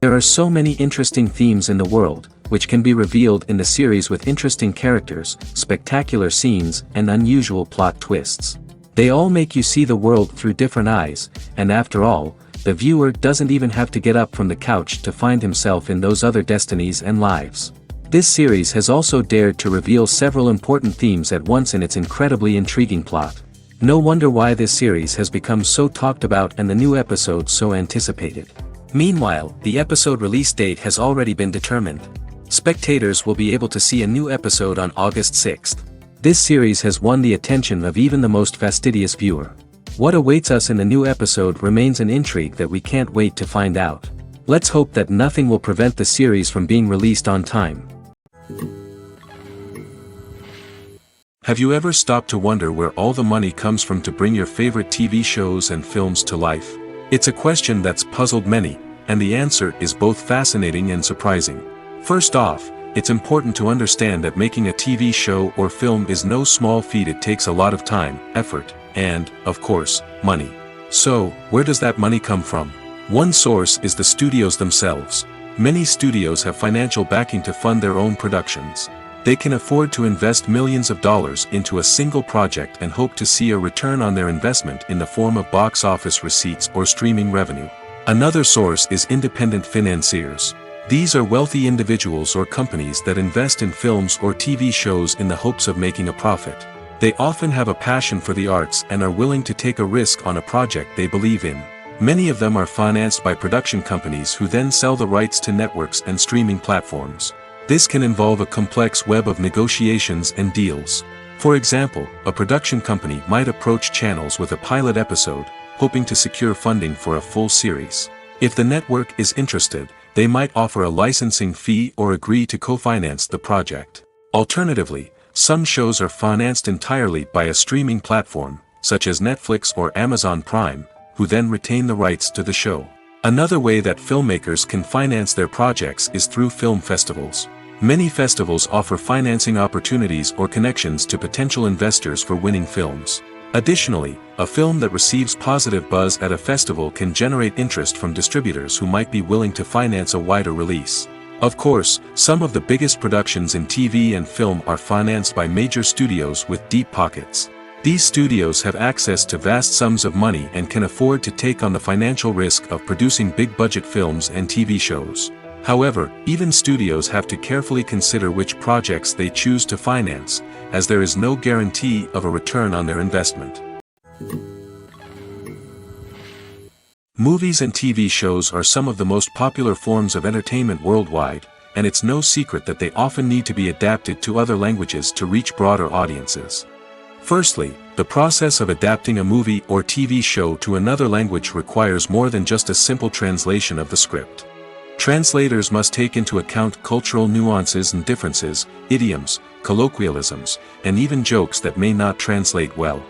There are so many interesting themes in the world, which can be revealed in the series with interesting characters, spectacular scenes, and unusual plot twists. They all make you see the world through different eyes, and after all, the viewer doesn't even have to get up from the couch to find himself in those other destinies and lives. This series has also dared to reveal several important themes at once in its incredibly intriguing plot. No wonder why this series has become so talked about and the new episodes so anticipated. Meanwhile, the episode release date has already been determined. Spectators will be able to see a new episode on August 6th. This series has won the attention of even the most fastidious viewer. What awaits us in the new episode remains an intrigue that we can't wait to find out. Let's hope that nothing will prevent the series from being released on time. Have you ever stopped to wonder where all the money comes from to bring your favorite TV shows and films to life? It's a question that's puzzled many, and the answer is both fascinating and surprising. First off, it's important to understand that making a TV show or film is no small feat. It takes a lot of time, effort, and, of course, money. So, where does that money come from? One source is the studios themselves. Many studios have financial backing to fund their own productions. They can afford to invest millions of dollars into a single project and hope to see a return on their investment in the form of box office receipts or streaming revenue. Another source is independent financiers. These are wealthy individuals or companies that invest in films or TV shows in the hopes of making a profit. They often have a passion for the arts and are willing to take a risk on a project they believe in. Many of them are financed by production companies who then sell the rights to networks and streaming platforms. This can involve a complex web of negotiations and deals. For example, a production company might approach channels with a pilot episode, hoping to secure funding for a full series. If the network is interested, they might offer a licensing fee or agree to co-finance the project. Alternatively, some shows are financed entirely by a streaming platform, such as Netflix or Amazon Prime, who then retain the rights to the show. Another way that filmmakers can finance their projects is through film festivals. Many festivals offer financing opportunities or connections to potential investors for winning films. Additionally, a film that receives positive buzz at a festival can generate interest from distributors who might be willing to finance a wider release. Of course, some of the biggest productions in TV and film are financed by major studios with deep pockets. These studios have access to vast sums of money and can afford to take on the financial risk of producing big-budget films and TV shows. However, even studios have to carefully consider which projects they choose to finance, as there is no guarantee of a return on their investment. Movies and TV shows are some of the most popular forms of entertainment worldwide, and it's no secret that they often need to be adapted to other languages to reach broader audiences. Firstly, the process of adapting a movie or TV show to another language requires more than just a simple translation of the script. Translators must take into account cultural nuances and differences, idioms, colloquialisms, and even jokes that may not translate well.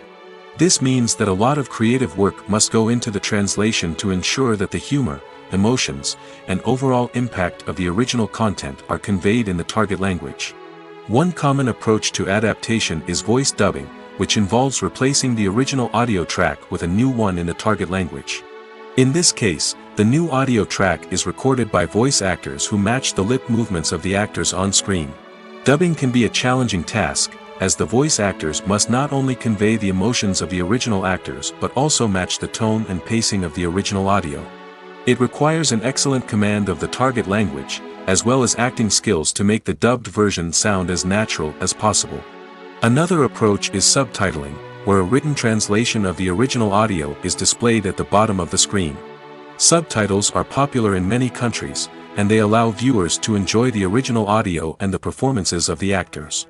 This means that a lot of creative work must go into the translation to ensure that the humor, emotions, and overall impact of the original content are conveyed in the target language. One common approach to adaptation is voice dubbing, which involves replacing the original audio track with a new one in the target language. In this case, the new audio track is recorded by voice actors who match the lip movements of the actors on screen. Dubbing can be a challenging task, as the voice actors must not only convey the emotions of the original actors but also match the tone and pacing of the original audio. It requires an excellent command of the target language, as well as acting skills to make the dubbed version sound as natural as possible. Another approach is subtitling, where a written translation of the original audio is displayed at the bottom of the screen. Subtitles are popular in many countries, and they allow viewers to enjoy the original audio and the performances of the actors.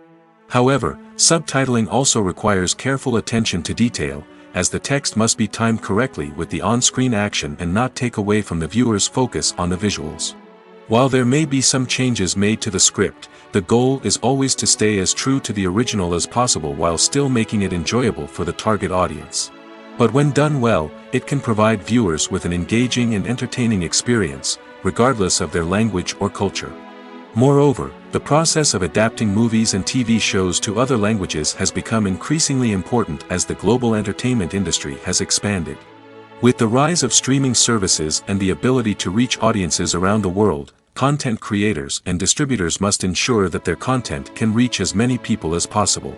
However, subtitling also requires careful attention to detail, as the text must be timed correctly with the on-screen action and not take away from the viewer's focus on the visuals. While there may be some changes made to the script, the goal is always to stay as true to the original as possible while still making it enjoyable for the target audience. But when done well, it can provide viewers with an engaging and entertaining experience, regardless of their language or culture. Moreover, the process of adapting movies and TV shows to other languages has become increasingly important as the global entertainment industry has expanded. With the rise of streaming services and the ability to reach audiences around the world, content creators and distributors must ensure that their content can reach as many people as possible.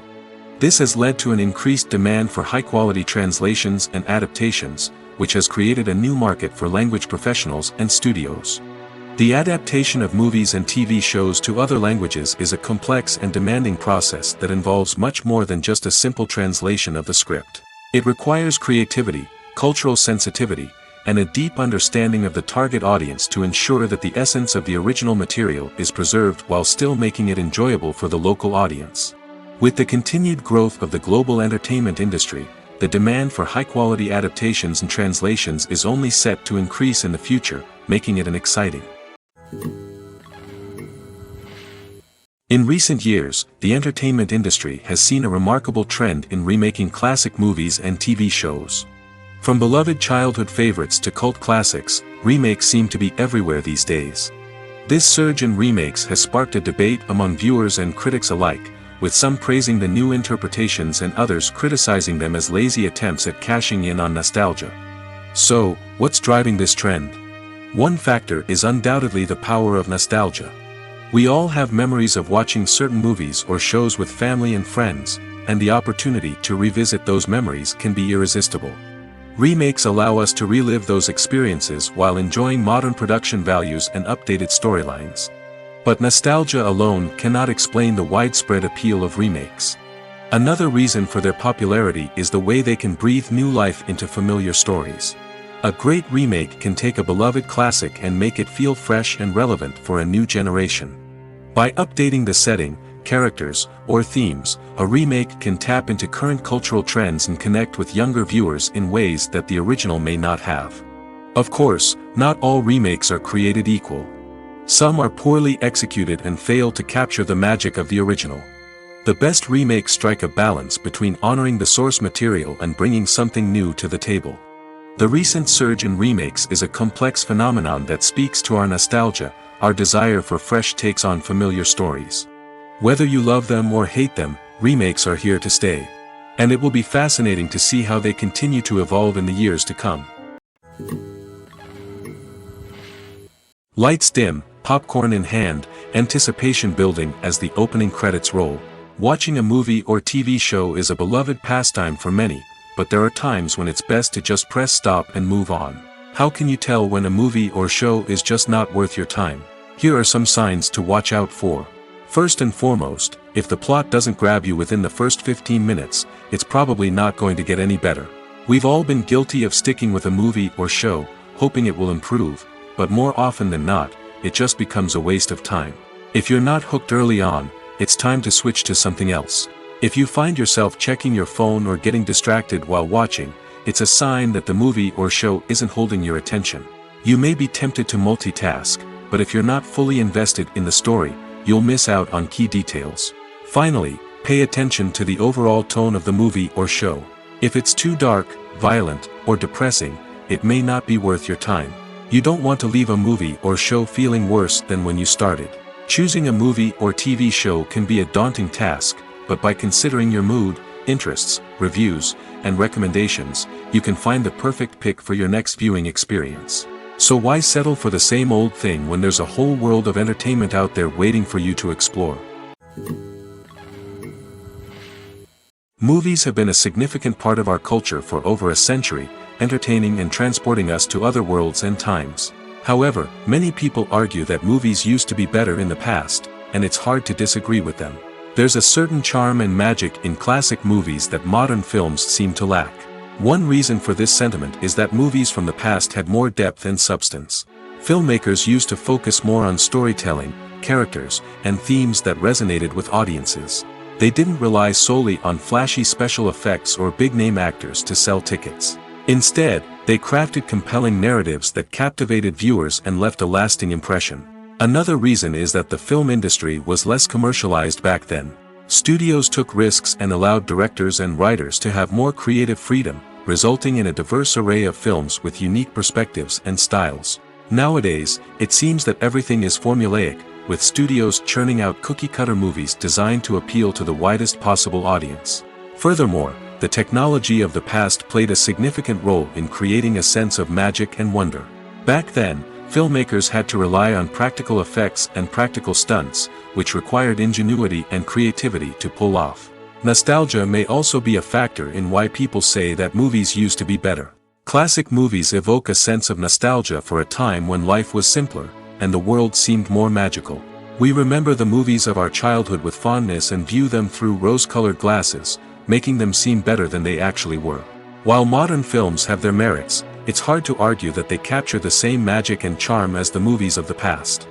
This has led to an increased demand for high-quality translations and adaptations, which has created a new market for language professionals and studios. The adaptation of movies and TV shows to other languages is a complex and demanding process that involves much more than just a simple translation of the script. It requires creativity, cultural sensitivity, and a deep understanding of the target audience to ensure that the essence of the original material is preserved while still making it enjoyable for the local audience. With the continued growth of the global entertainment industry, the demand for high-quality adaptations and translations is only set to increase in the future, making it exciting. In recent years, the entertainment industry has seen a remarkable trend in remaking classic movies and TV shows. From beloved childhood favorites to cult classics, remakes seem to be everywhere these days. This surge in remakes has sparked a debate among viewers and critics alike, with some praising the new interpretations and others criticizing them as lazy attempts at cashing in on nostalgia. So, what's driving this trend? One factor is undoubtedly the power of nostalgia. We all have memories of watching certain movies or shows with family and friends, and the opportunity to revisit those memories can be irresistible. Remakes allow us to relive those experiences while enjoying modern production values and updated storylines. But nostalgia alone cannot explain the widespread appeal of remakes. Another reason for their popularity is the way they can breathe new life into familiar stories. A great remake can take a beloved classic and make it feel fresh and relevant for a new generation. By updating the setting, characters, or themes, a remake can tap into current cultural trends and connect with younger viewers in ways that the original may not have. Of course, not all remakes are created equal. Some are poorly executed and fail to capture the magic of the original. The best remakes strike a balance between honoring the source material and bringing something new to the table. The recent surge in remakes is a complex phenomenon that speaks to our nostalgia, our desire for fresh takes on familiar stories. Whether you love them or hate them, remakes are here to stay. And it will be fascinating to see how they continue to evolve in the years to come. Lights dim, popcorn in hand, anticipation building as the opening credits roll. Watching a movie or TV show is a beloved pastime for many, but there are times when it's best to just press stop and move on. How can you tell when a movie or show is just not worth your time? Here are some signs to watch out for. First and foremost, if the plot doesn't grab you within the first 15 minutes, it's probably not going to get any better. We've all been guilty of sticking with a movie or show, hoping it will improve, but more often than not, it just becomes a waste of time. If you're not hooked early on, it's time to switch to something else. If you find yourself checking your phone or getting distracted while watching, it's a sign that the movie or show isn't holding your attention. You may be tempted to multitask, but if you're not fully invested in the story, you'll miss out on key details. Finally, pay attention to the overall tone of the movie or show. If it's too dark, violent, or depressing, it may not be worth your time. You don't want to leave a movie or show feeling worse than when you started. Choosing a movie or TV show can be a daunting task, but by considering your mood, interests, reviews, and recommendations, you can find the perfect pick for your next viewing experience. So why settle for the same old thing when there's a whole world of entertainment out there waiting for you to explore? Movies have been a significant part of our culture for over a century, entertaining and transporting us to other worlds and times. However, many people argue that movies used to be better in the past, and it's hard to disagree with them. There's a certain charm and magic in classic movies that modern films seem to lack. One reason for this sentiment is that movies from the past had more depth and substance. Filmmakers used to focus more on storytelling, characters, and themes that resonated with audiences. They didn't rely solely on flashy special effects or big-name actors to sell tickets. Instead, they crafted compelling narratives that captivated viewers and left a lasting impression. Another reason is that the film industry was less commercialized back then. Studios took risks and allowed directors and writers to have more creative freedom, resulting in a diverse array of films with unique perspectives and styles. Nowadays, it seems that everything is formulaic, with studios churning out cookie-cutter movies designed to appeal to the widest possible audience. Furthermore, the technology of the past played a significant role in creating a sense of magic and wonder. Back then, filmmakers had to rely on practical effects and practical stunts, which required ingenuity and creativity to pull off. Nostalgia may also be a factor in why people say that movies used to be better. Classic movies evoke a sense of nostalgia for a time when life was simpler, and the world seemed more magical. We remember the movies of our childhood with fondness and view them through rose-colored glasses, making them seem better than they actually were. While modern films have their merits, it's hard to argue that they capture the same magic and charm as the movies of the past.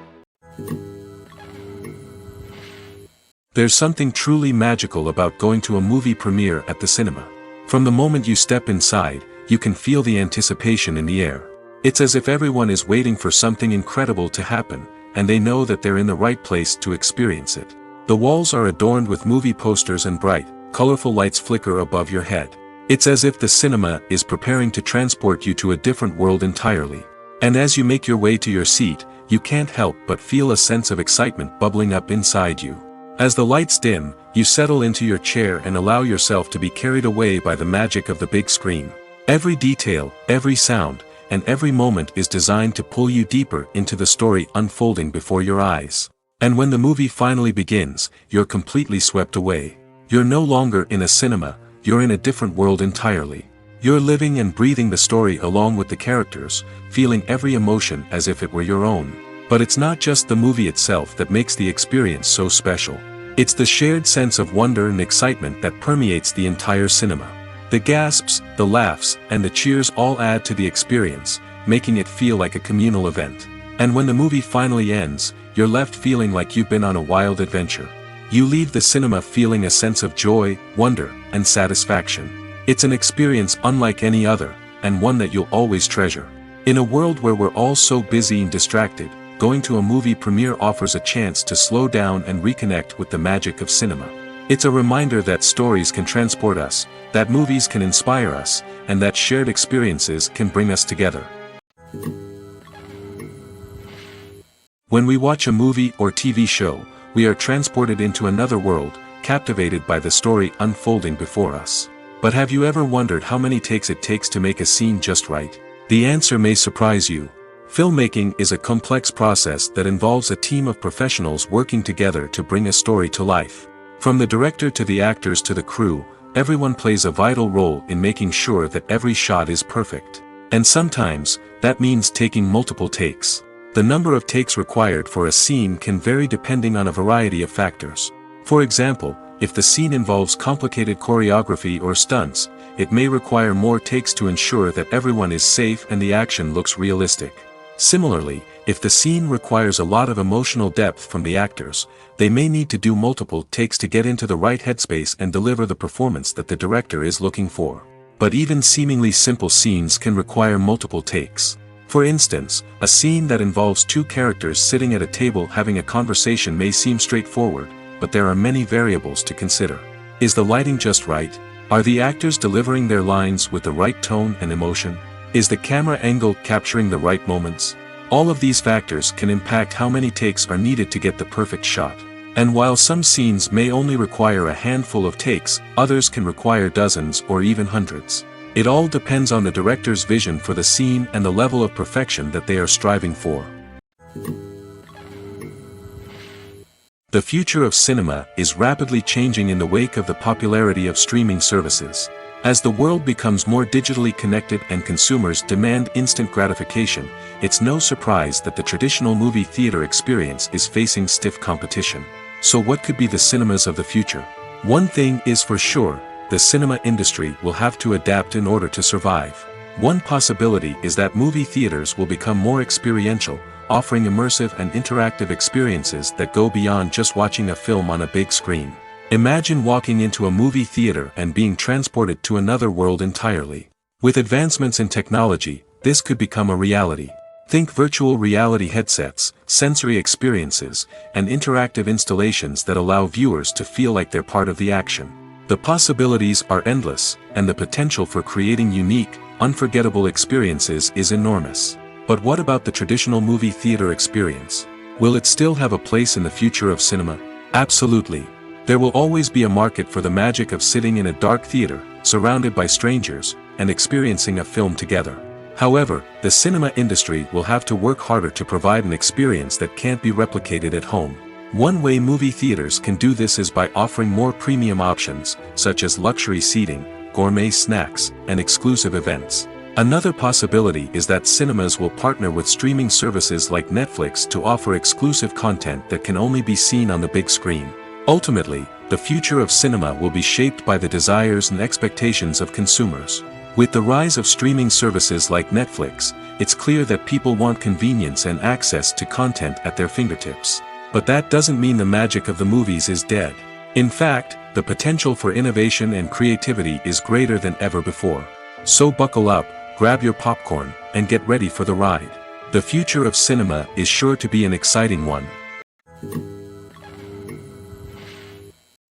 There's something truly magical about going to a movie premiere at the cinema. From the moment you step inside, you can feel the anticipation in the air. It's as if everyone is waiting for something incredible to happen, and they know that they're in the right place to experience it. The walls are adorned with movie posters and bright, colorful lights flicker above your head. It's as if the cinema is preparing to transport you to a different world entirely. And as you make your way to your seat, you can't help but feel a sense of excitement bubbling up inside you. As the lights dim, you settle into your chair and allow yourself to be carried away by the magic of the big screen. Every detail, every sound, and every moment is designed to pull you deeper into the story unfolding before your eyes. And when the movie finally begins, you're completely swept away. You're no longer in a cinema, you're in a different world entirely. You're living and breathing the story along with the characters, feeling every emotion as if it were your own. But it's not just the movie itself that makes the experience so special. It's the shared sense of wonder and excitement that permeates the entire cinema. The gasps, the laughs, and the cheers all add to the experience, making it feel like a communal event. And when the movie finally ends, you're left feeling like you've been on a wild adventure. You leave the cinema feeling a sense of joy, wonder, and satisfaction. It's an experience unlike any other, and one that you'll always treasure. In a world where we're all so busy and distracted, going to a movie premiere offers a chance to slow down and reconnect with the magic of cinema. It's a reminder that stories can transport us, that movies can inspire us, and that shared experiences can bring us together. When we watch a movie or TV show, we are transported into another world, captivated by the story unfolding before us. But have you ever wondered how many takes it takes to make a scene just right? The answer may surprise you. Filmmaking is a complex process that involves a team of professionals working together to bring a story to life. From the director to the actors to the crew, everyone plays a vital role in making sure that every shot is perfect. And sometimes, that means taking multiple takes. The number of takes required for a scene can vary depending on a variety of factors. For example, if the scene involves complicated choreography or stunts, it may require more takes to ensure that everyone is safe and the action looks realistic. Similarly, if the scene requires a lot of emotional depth from the actors, they may need to do multiple takes to get into the right headspace and deliver the performance that the director is looking for. But even seemingly simple scenes can require multiple takes. For instance, a scene that involves two characters sitting at a table having a conversation may seem straightforward, but there are many variables to consider. Is the lighting just right? Are the actors delivering their lines with the right tone and emotion? Is the camera angle capturing the right moments? All of these factors can impact how many takes are needed to get the perfect shot. And while some scenes may only require a handful of takes, others can require dozens or even hundreds. It all depends on the director's vision for the scene and the level of perfection that they are striving for. The future of cinema is rapidly changing in the wake of the popularity of streaming services. As the world becomes more digitally connected and consumers demand instant gratification, it's no surprise that the traditional movie theater experience is facing stiff competition. So what could be the cinemas of the future? One thing is for sure, the cinema industry will have to adapt in order to survive. One possibility is that movie theaters will become more experiential, offering immersive and interactive experiences that go beyond just watching a film on a big screen. Imagine walking into a movie theater and being transported to another world entirely. With advancements in technology, this could become a reality. Think virtual reality headsets, sensory experiences, and interactive installations that allow viewers to feel like they're part of the action. The possibilities are endless, and the potential for creating unique, unforgettable experiences is enormous. But what about the traditional movie theater experience? Will it still have a place in the future of cinema? Absolutely. There will always be a market for the magic of sitting in a dark theater, surrounded by strangers, and experiencing a film together. However, the cinema industry will have to work harder to provide an experience that can't be replicated at home. One way movie theaters can do this is by offering more premium options, such as luxury seating, gourmet snacks, and exclusive events. Another possibility is that cinemas will partner with streaming services like Netflix to offer exclusive content that can only be seen on the big screen. Ultimately, the future of cinema will be shaped by the desires and expectations of consumers. With the rise of streaming services like Netflix, it's clear that people want convenience and access to content at their fingertips. But that doesn't mean the magic of the movies is dead. In fact, the potential for innovation and creativity is greater than ever before. So buckle up, grab your popcorn, and get ready for the ride. The future of cinema is sure to be an exciting one.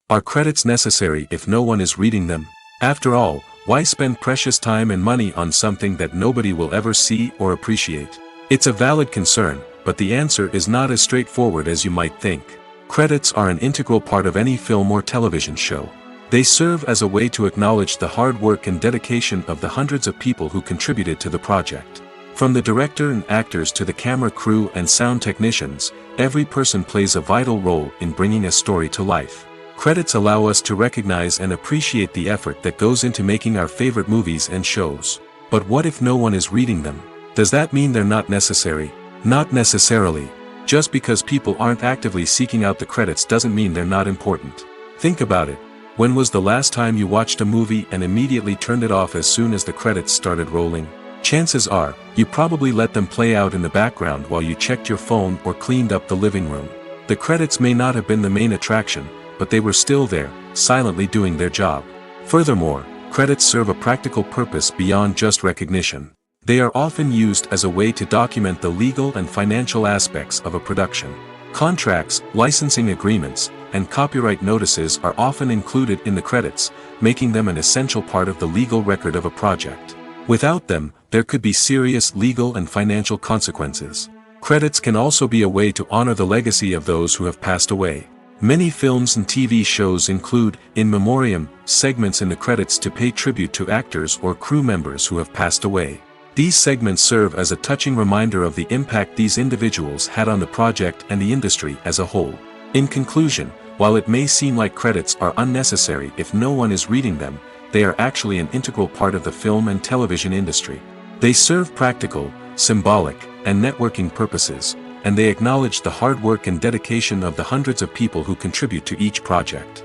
Are credits necessary if no one is reading them? After all, why spend precious time and money on something that nobody will ever see or appreciate? It's a valid concern, but the answer is not as straightforward as you might think. Credits are an integral part of any film or television show. They serve as a way to acknowledge the hard work and dedication of the hundreds of people who contributed to the project. From the director and actors to the camera crew and sound technicians, every person plays a vital role in bringing a story to life. Credits allow us to recognize and appreciate the effort that goes into making our favorite movies and shows. But what if no one is reading them? Does that mean they're not necessary? Not necessarily. Just because people aren't actively seeking out the credits doesn't mean they're not important. Think about it. When was the last time you watched a movie and immediately turned it off as soon as the credits started rolling? Chances are, you probably let them play out in the background while you checked your phone or cleaned up the living room. The credits may not have been the main attraction, but they were still there, silently doing their job. Furthermore, credits serve a practical purpose beyond just recognition. They are often used as a way to document the legal and financial aspects of a production. Contracts, licensing agreements, and copyright notices are often included in the credits, making them an essential part of the legal record of a project. Without them, there could be serious legal and financial consequences. Credits can also be a way to honor the legacy of those who have passed away. Many films and TV shows include, in memoriam, segments in the credits to pay tribute to actors or crew members who have passed away. These segments serve as a touching reminder of the impact these individuals had on the project and the industry as a whole. In conclusion, while it may seem like credits are unnecessary if no one is reading them, they are actually an integral part of the film and television industry. They serve practical, symbolic, and networking purposes, and they acknowledge the hard work and dedication of the hundreds of people who contribute to each project.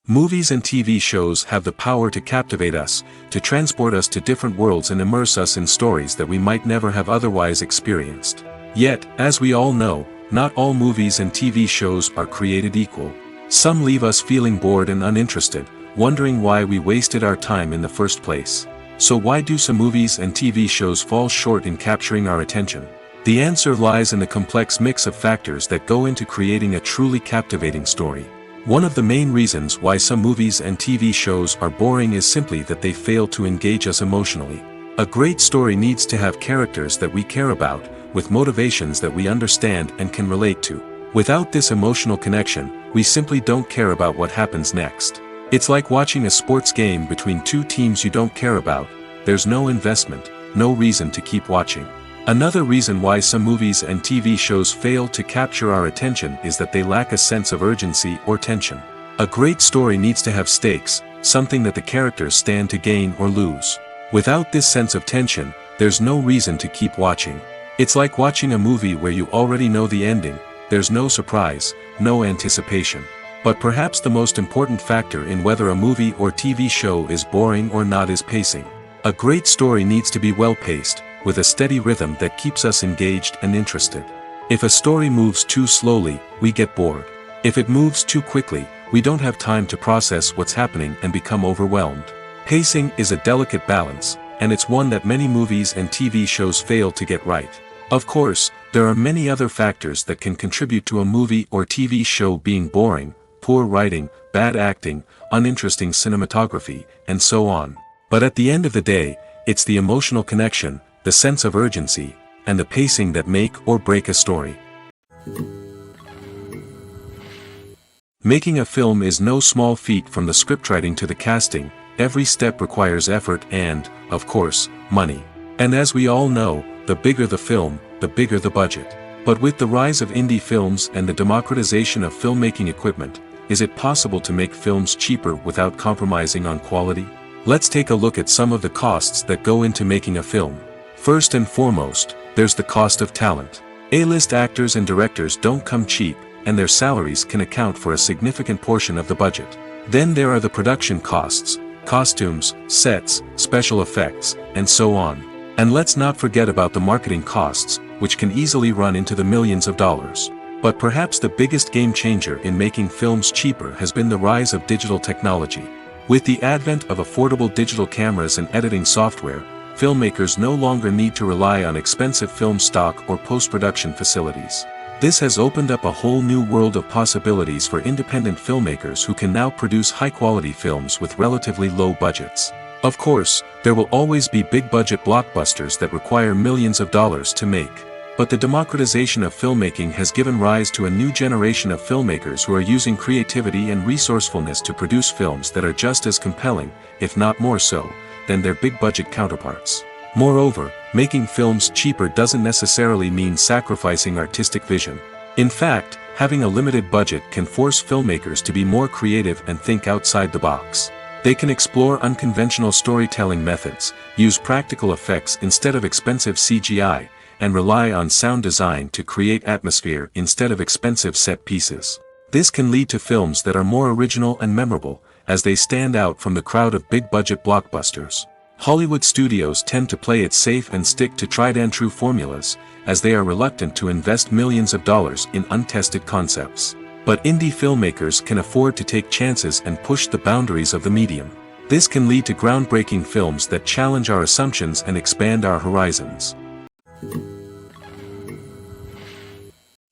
Movies and TV shows have the power to captivate us, to transport us to different worlds and immerse us in stories that we might never have otherwise experienced. Yet, as we all know, not all movies and TV shows are created equal. Some leave us feeling bored and uninterested, wondering why we wasted our time in the first place. So why do some movies and TV shows fall short in capturing our attention? The answer lies in the complex mix of factors that go into creating a truly captivating story. One of the main reasons why some movies and TV shows are boring is simply that they fail to engage us emotionally. A great story needs to have characters that we care about, with motivations that we understand and can relate to. Without this emotional connection, we simply don't care about what happens next. It's like watching a sports game between two teams you don't care about. There's no investment, no reason to keep watching. Another reason why some movies and TV shows fail to capture our attention is that they lack a sense of urgency or tension. A great story needs to have stakes, something that the characters stand to gain or lose. Without this sense of tension, there's no reason to keep watching. It's like watching a movie where you already know the ending. There's no surprise, no anticipation. But perhaps the most important factor in whether a movie or TV show is boring or not is pacing. A great story needs to be well-paced, with a steady rhythm that keeps us engaged and interested. If a story moves too slowly, we get bored. If it moves too quickly, we don't have time to process what's happening and become overwhelmed. Pacing is a delicate balance, and it's one that many movies and TV shows fail to get right. Of course, there are many other factors that can contribute to a movie or TV show being boring: poor writing, bad acting, uninteresting cinematography, and so on. But at the end of the day, it's the emotional connection, the sense of urgency, and the pacing that make or break a story. Making a film is no small feat. From the scriptwriting to the casting, every step requires effort and, of course, money. And as we all know, the bigger the film, the bigger the budget. But with the rise of indie films and the democratization of filmmaking equipment, is it possible to make films cheaper without compromising on quality? Let's take a look at some of the costs that go into making a film. First and foremost, there's the cost of talent. A-list actors and directors don't come cheap, and their salaries can account for a significant portion of the budget. Then there are the production costs, costumes, sets, special effects, and so on. And let's not forget about the marketing costs, which can easily run into the millions of dollars. But perhaps the biggest game changer in making films cheaper has been the rise of digital technology. With the advent of affordable digital cameras and editing software, filmmakers no longer need to rely on expensive film stock or post-production facilities. This has opened up a whole new world of possibilities for independent filmmakers who can now produce high-quality films with relatively low budgets. Of course, there will always be big-budget blockbusters that require millions of dollars to make. But the democratization of filmmaking has given rise to a new generation of filmmakers who are using creativity and resourcefulness to produce films that are just as compelling, if not more so, than their big-budget counterparts. Moreover, making films cheaper doesn't necessarily mean sacrificing artistic vision. In fact, having a limited budget can force filmmakers to be more creative and think outside the box. They can explore unconventional storytelling methods, use practical effects instead of expensive CGI, and rely on sound design to create atmosphere instead of expensive set pieces. This can lead to films that are more original and memorable, as they stand out from the crowd of big-budget blockbusters. Hollywood studios tend to play it safe and stick to tried-and-true formulas, as they are reluctant to invest millions of dollars in untested concepts. But indie filmmakers can afford to take chances and push the boundaries of the medium. This can lead to groundbreaking films that challenge our assumptions and expand our horizons.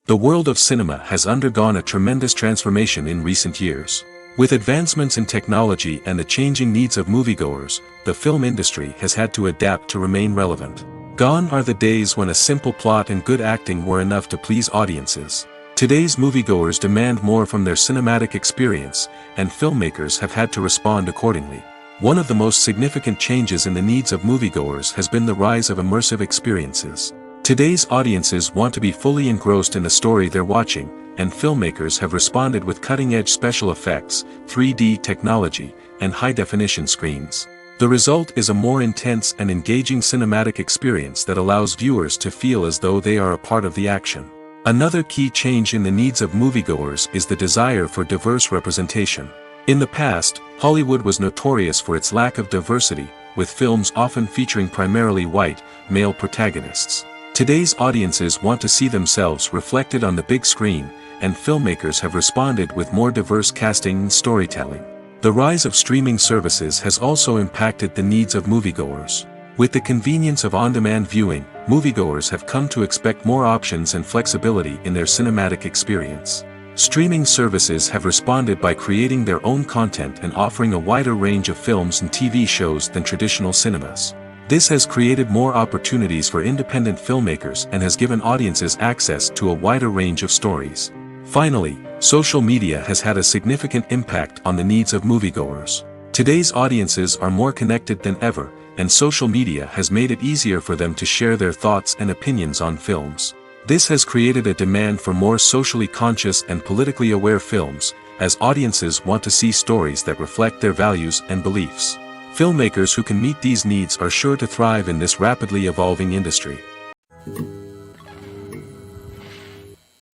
The world of cinema has undergone a tremendous transformation in recent years. With advancements in technology and the changing needs of moviegoers, the film industry has had to adapt to remain relevant. Gone are the days when a simple plot and good acting were enough to please audiences. Today's moviegoers demand more from their cinematic experience, and filmmakers have had to respond accordingly. One of the most significant changes in the needs of moviegoers has been the rise of immersive experiences. Today's audiences want to be fully engrossed in the story they're watching, and filmmakers have responded with cutting-edge special effects, 3D technology, and high-definition screens. The result is a more intense and engaging cinematic experience that allows viewers to feel as though they are a part of the action. Another key change in the needs of moviegoers is the desire for diverse representation. In the past, Hollywood was notorious for its lack of diversity, with films often featuring primarily white, male protagonists. Today's audiences want to see themselves reflected on the big screen, and filmmakers have responded with more diverse casting and storytelling. The rise of streaming services has also impacted the needs of moviegoers. With the convenience of on-demand viewing, moviegoers have come to expect more options and flexibility in their cinematic experience. Streaming services have responded by creating their own content and offering a wider range of films and TV shows than traditional cinemas. This has created more opportunities for independent filmmakers and has given audiences access to a wider range of stories. Finally, social media has had a significant impact on the needs of moviegoers. Today's audiences are more connected than ever, and social media has made it easier for them to share their thoughts and opinions on films. This has created a demand for more socially conscious and politically aware films, as audiences want to see stories that reflect their values and beliefs. Filmmakers who can meet these needs are sure to thrive in this rapidly evolving industry.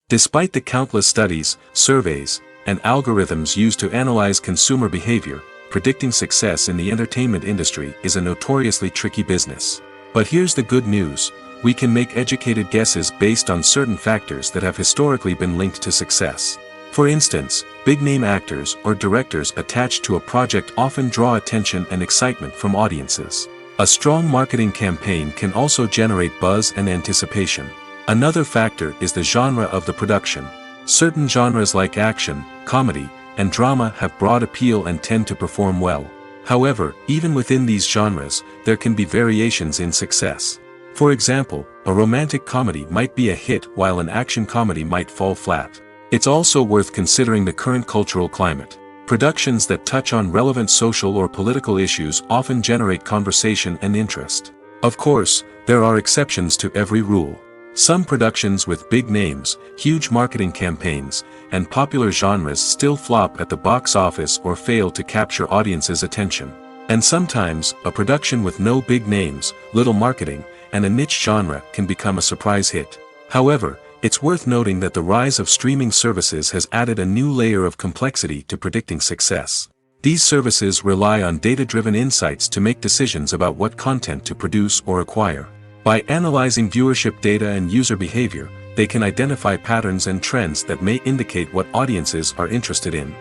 Despite the countless studies, surveys, and algorithms used to analyze consumer behavior, predicting success in the entertainment industry is a notoriously tricky business. But here's the good news: we can make educated guesses based on certain factors that have historically been linked to success. For instance, big-name actors or directors attached to a project often draw attention and excitement from audiences. A strong marketing campaign can also generate buzz and anticipation. Another factor is the genre of the production. Certain genres like action, comedy, and drama have broad appeal and tend to perform well. However, even within these genres, there can be variations in success. For example, a romantic comedy might be a hit while an action comedy might fall flat. It's also worth considering the current cultural climate. Productions that touch on relevant social or political issues often generate conversation and interest. Of course, there are exceptions to every rule. Some productions with big names, huge marketing campaigns, and popular genres still flop at the box office or fail to capture audiences' attention. And sometimes, a production with no big names, little marketing, and a niche genre can become a surprise hit. However, it's worth noting that the rise of streaming services has added a new layer of complexity to predicting success. These services rely on data-driven insights to make decisions about what content to produce or acquire. By analyzing viewership data and user behavior, they can identify patterns and trends that may indicate what audiences are interested in.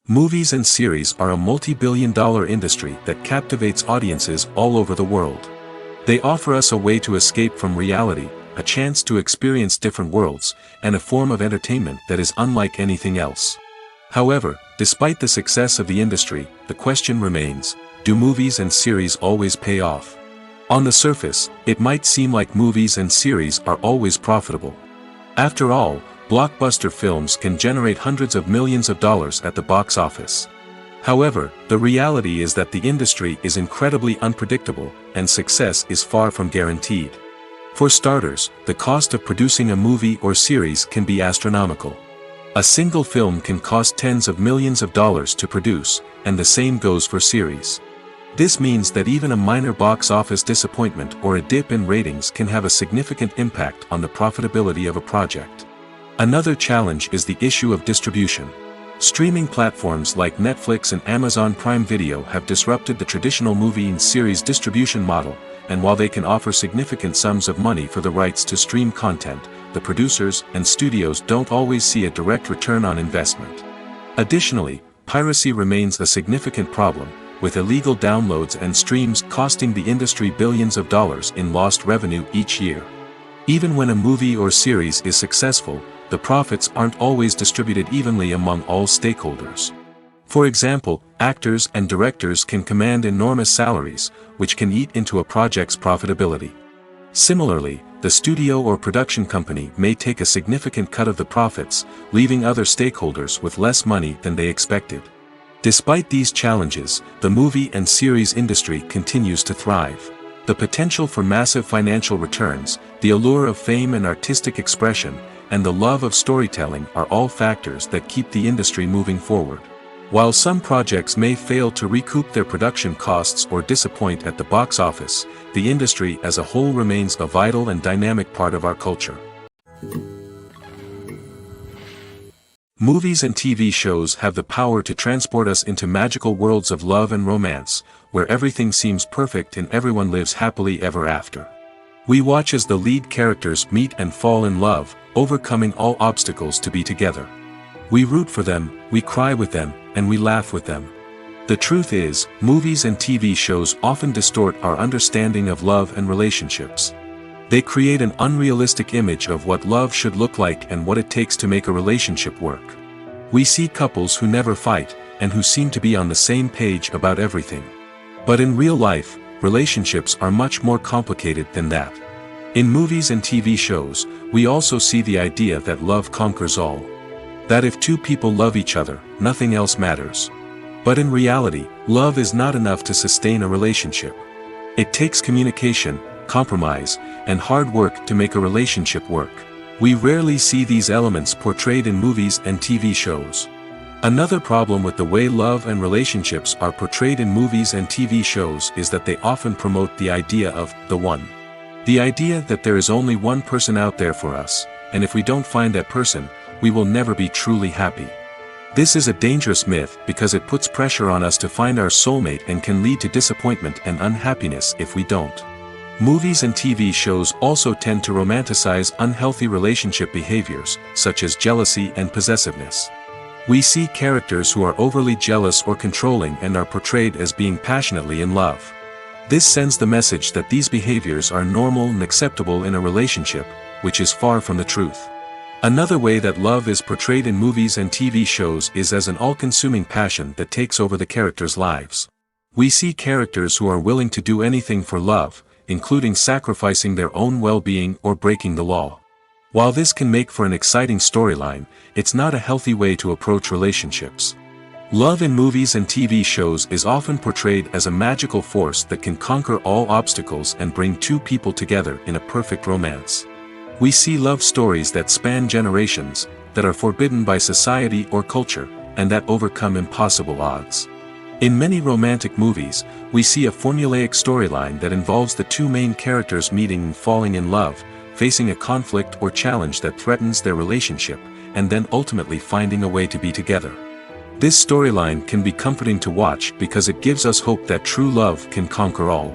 Movies and series are a multi-billion-dollar industry that captivates audiences all over the world. They offer us a way to escape from reality, a chance to experience different worlds, and a form of entertainment that is unlike anything else. However, despite the success of the industry, the question remains, do movies and series always pay off? On the surface, it might seem like movies and series are always profitable. After all, blockbuster films can generate hundreds of millions of dollars at the box office. However, the reality is that the industry is incredibly unpredictable, and success is far from guaranteed. For starters, the cost of producing a movie or series can be astronomical. A single film can cost tens of millions of dollars to produce, and the same goes for series. This means that even a minor box office disappointment or a dip in ratings can have a significant impact on the profitability of a project. Another challenge is the issue of distribution. Streaming platforms like Netflix and Amazon Prime Video have disrupted the traditional movie and series distribution model, and while they can offer significant sums of money for the rights to stream content, the producers and studios don't always see a direct return on investment. Additionally, piracy remains a significant problem, with illegal downloads and streams costing the industry billions of dollars in lost revenue each year. Even when a movie or series is successful, the profits aren't always distributed evenly among all stakeholders. For example, actors and directors can command enormous salaries, which can eat into a project's profitability. Similarly, the studio or production company may take a significant cut of the profits, leaving other stakeholders with less money than they expected. Despite these challenges, the movie and series industry continues to thrive. The potential for massive financial returns, the allure of fame and artistic expression, and the love of storytelling are all factors that keep the industry moving forward. While some projects may fail to recoup their production costs or disappoint at the box office, the industry as a whole remains a vital and dynamic part of our culture. Movies and TV shows have the power to transport us into magical worlds of love and romance, where everything seems perfect and everyone lives happily ever after. We watch as the lead characters meet and fall in love, overcoming all obstacles to be together. We root for them, we cry with them, and we laugh with them. The truth is, movies and TV shows often distort our understanding of love and relationships. They create an unrealistic image of what love should look like and what it takes to make a relationship work. We see couples who never fight, and who seem to be on the same page about everything. But in real life, relationships are much more complicated than that. In movies and TV shows, we also see the idea that love conquers all. That if two people love each other, nothing else matters. But in reality, love is not enough to sustain a relationship. It takes communication, compromise, and hard work to make a relationship work. We rarely see these elements portrayed in movies and TV shows. Another problem with the way love and relationships are portrayed in movies and TV shows is that they often promote the idea of the one. The idea that there is only one person out there for us, and if we don't find that person, we will never be truly happy. This is a dangerous myth because it puts pressure on us to find our soulmate and can lead to disappointment and unhappiness if we don't. Movies and TV shows also tend to romanticize unhealthy relationship behaviors, such as jealousy and possessiveness. We see characters who are overly jealous or controlling and are portrayed as being passionately in love. This sends the message that these behaviors are normal and acceptable in a relationship, which is far from the truth. Another way that love is portrayed in movies and TV shows is as an all-consuming passion that takes over the characters' lives. We see characters who are willing to do anything for love, including sacrificing their own well-being or breaking the law. While this can make for an exciting storyline, it's not a healthy way to approach relationships. Love in movies and TV shows is often portrayed as a magical force that can conquer all obstacles and bring two people together in a perfect romance. We see love stories that span generations, that are forbidden by society or culture, and that overcome impossible odds. In many romantic movies, we see a formulaic storyline that involves the two main characters meeting and falling in love, facing a conflict or challenge that threatens their relationship, and then ultimately finding a way to be together. This storyline can be comforting to watch because it gives us hope that true love can conquer all.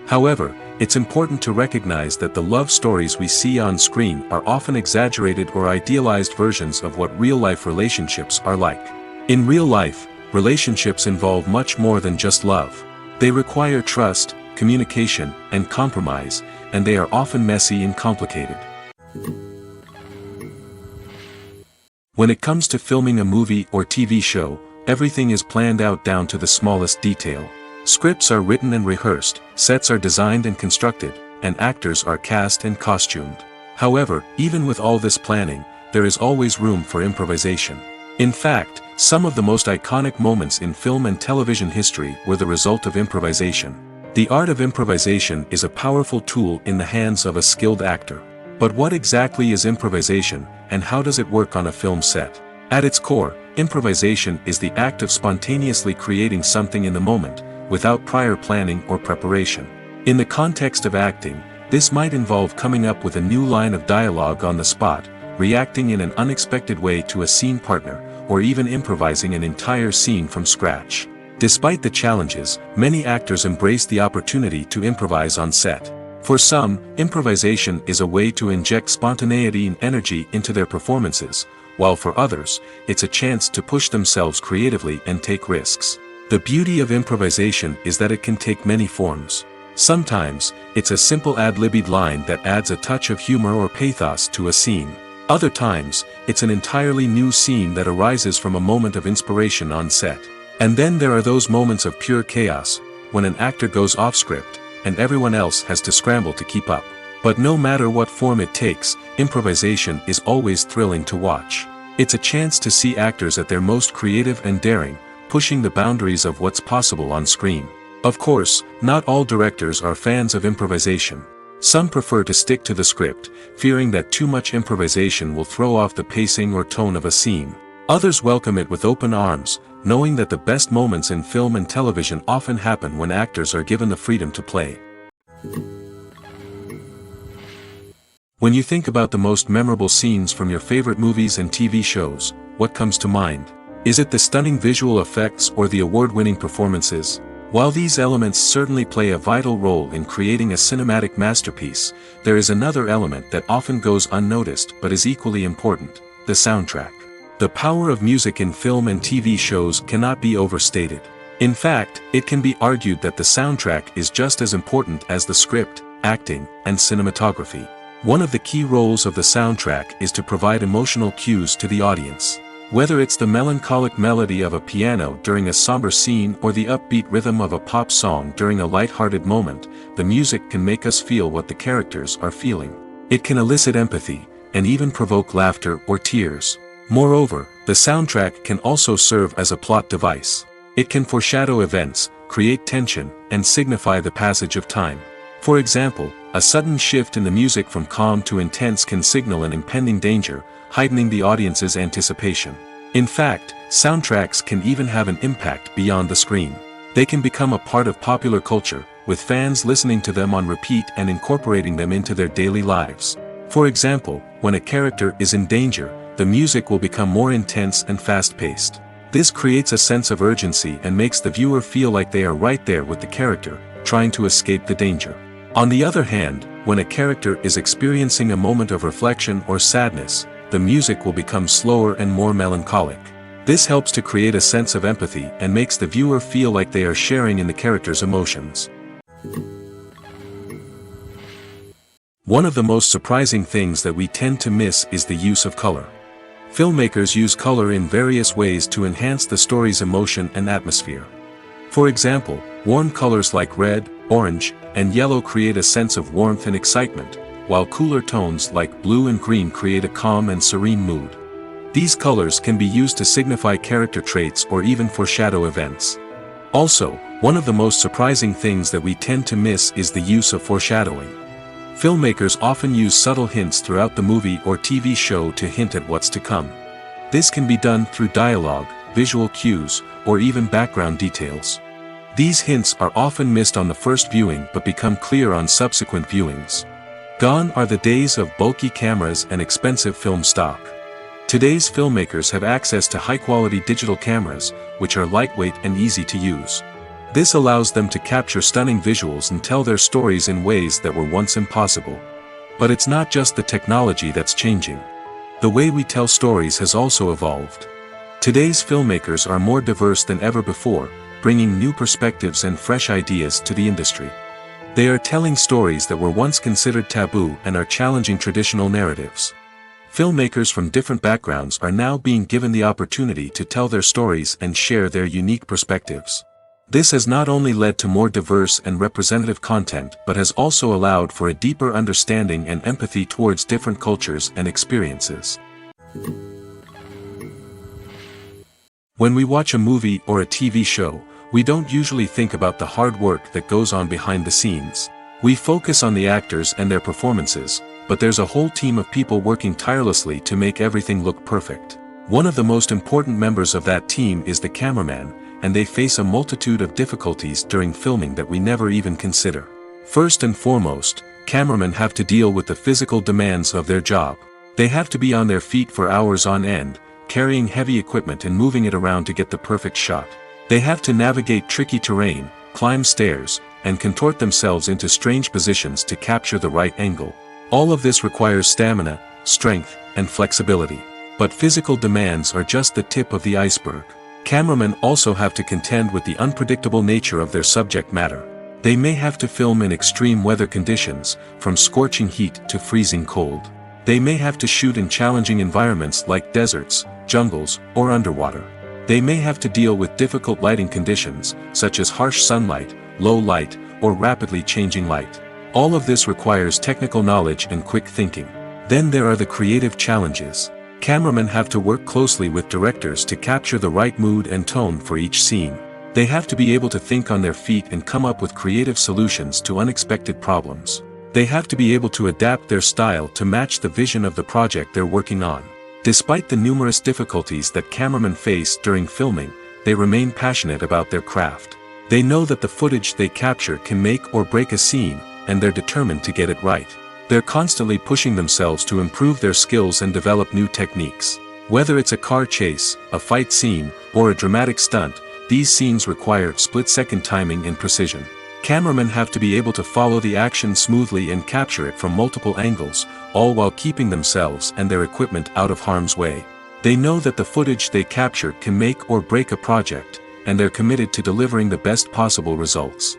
However, it's important to recognize that the love stories we see on screen are often exaggerated or idealized versions of what real-life relationships are like. In real life, relationships involve much more than just love. They require trust, communication, and compromise, and they are often messy and complicated. When it comes to filming a movie or TV show, everything is planned out down to the smallest detail. Scripts are written and rehearsed, sets are designed and constructed, and actors are cast and costumed. However, even with all this planning, there is always room for improvisation. In fact, some of the most iconic moments in film and television history were the result of improvisation. The art of improvisation is a powerful tool in the hands of a skilled actor. But what exactly is improvisation, and how does it work on a film set? At its core, improvisation is the act of spontaneously creating something in the moment, without prior planning or preparation. In the context of acting, this might involve coming up with a new line of dialogue on the spot, reacting in an unexpected way to a scene partner, or even improvising an entire scene from scratch. Despite the challenges, many actors embrace the opportunity to improvise on set. For some, improvisation is a way to inject spontaneity and energy into their performances, while for others, it's a chance to push themselves creatively and take risks. The beauty of improvisation is that it can take many forms. Sometimes, it's a simple ad-libbed line that adds a touch of humor or pathos to a scene. Other times, it's an entirely new scene that arises from a moment of inspiration on set. And then there are those moments of pure chaos, when an actor goes off script, and everyone else has to scramble to keep up. But no matter what form it takes, improvisation is always thrilling to watch. It's a chance to see actors at their most creative and daring, pushing the boundaries of what's possible on screen. Of course, not all directors are fans of improvisation. Some prefer to stick to the script, fearing that too much improvisation will throw off the pacing or tone of a scene. Others welcome it with open arms, knowing that the best moments in film and television often happen when actors are given the freedom to play. When you think about the most memorable scenes from your favorite movies and TV shows, what comes to mind? Is it the stunning visual effects or the award-winning performances? While these elements certainly play a vital role in creating a cinematic masterpiece, there is another element that often goes unnoticed but is equally important: the soundtrack. The power of music in film and TV shows cannot be overstated. In fact, it can be argued that the soundtrack is just as important as the script, acting, and cinematography. One of the key roles of the soundtrack is to provide emotional cues to the audience. Whether it's the melancholic melody of a piano during a somber scene or the upbeat rhythm of a pop song during a light-hearted moment, the music can make us feel what the characters are feeling. It can elicit empathy, and even provoke laughter or tears. Moreover, the soundtrack can also serve as a plot device. It can foreshadow events, create tension, and signify the passage of time. For example, a sudden shift in the music from calm to intense can signal an impending danger, heightening the audience's anticipation. In fact, soundtracks can even have an impact beyond the screen. They can become a part of popular culture, with fans listening to them on repeat and incorporating them into their daily lives. For example, when a character is in danger, the music will become more intense and fast-paced. This creates a sense of urgency and makes the viewer feel like they are right there with the character, trying to escape the danger. On the other hand, when a character is experiencing a moment of reflection or sadness, the music will become slower and more melancholic. This helps to create a sense of empathy and makes the viewer feel like they are sharing in the character's emotions. One of the most surprising things that we tend to miss is the use of color. Filmmakers use color in various ways to enhance the story's emotion and atmosphere. For example, warm colors like red, orange, and yellow create a sense of warmth and excitement, while cooler tones like blue and green create a calm and serene mood. These colors can be used to signify character traits or even foreshadow events. Also, one of the most surprising things that we tend to miss is the use of foreshadowing. Filmmakers often use subtle hints throughout the movie or TV show to hint at what's to come. This can be done through dialogue, visual cues, or even background details. These hints are often missed on the first viewing but become clear on subsequent viewings. Gone are the days of bulky cameras and expensive film stock. Today's filmmakers have access to high-quality digital cameras, which are lightweight and easy to use. This allows them to capture stunning visuals and tell their stories in ways that were once impossible. But it's not just the technology that's changing. The way we tell stories has also evolved. Today's filmmakers are more diverse than ever before, bringing new perspectives and fresh ideas to the industry. They are telling stories that were once considered taboo and are challenging traditional narratives. Filmmakers from different backgrounds are now being given the opportunity to tell their stories and share their unique perspectives. This has not only led to more diverse and representative content but has also allowed for a deeper understanding and empathy towards different cultures and experiences. When we watch a movie or a TV show, we don't usually think about the hard work that goes on behind the scenes. We focus on the actors and their performances, but there's a whole team of people working tirelessly to make everything look perfect. One of the most important members of that team is the cameraman, and they face a multitude of difficulties during filming that we never even consider. First and foremost, cameramen have to deal with the physical demands of their job. They have to be on their feet for hours on end, carrying heavy equipment and moving it around to get the perfect shot. They have to navigate tricky terrain, climb stairs, and contort themselves into strange positions to capture the right angle. All of this requires stamina, strength, and flexibility. But physical demands are just the tip of the iceberg. Cameramen also have to contend with the unpredictable nature of their subject matter. They may have to film in extreme weather conditions, from scorching heat to freezing cold. They may have to shoot in challenging environments like deserts, jungles, or underwater. They may have to deal with difficult lighting conditions, such as harsh sunlight, low light, or rapidly changing light. All of this requires technical knowledge and quick thinking. Then there are the creative challenges. Cameramen have to work closely with directors to capture the right mood and tone for each scene. They have to be able to think on their feet and come up with creative solutions to unexpected problems. They have to be able to adapt their style to match the vision of the project they're working on. Despite the numerous difficulties that cameramen face during filming, they remain passionate about their craft. They know that the footage they capture can make or break a scene, and they're determined to get it right. They're constantly pushing themselves to improve their skills and develop new techniques. Whether it's a car chase, a fight scene, or a dramatic stunt, these scenes require split-second timing and precision. Cameramen have to be able to follow the action smoothly and capture it from multiple angles, all while keeping themselves and their equipment out of harm's way. They know that the footage they capture can make or break a project, and they're committed to delivering the best possible results.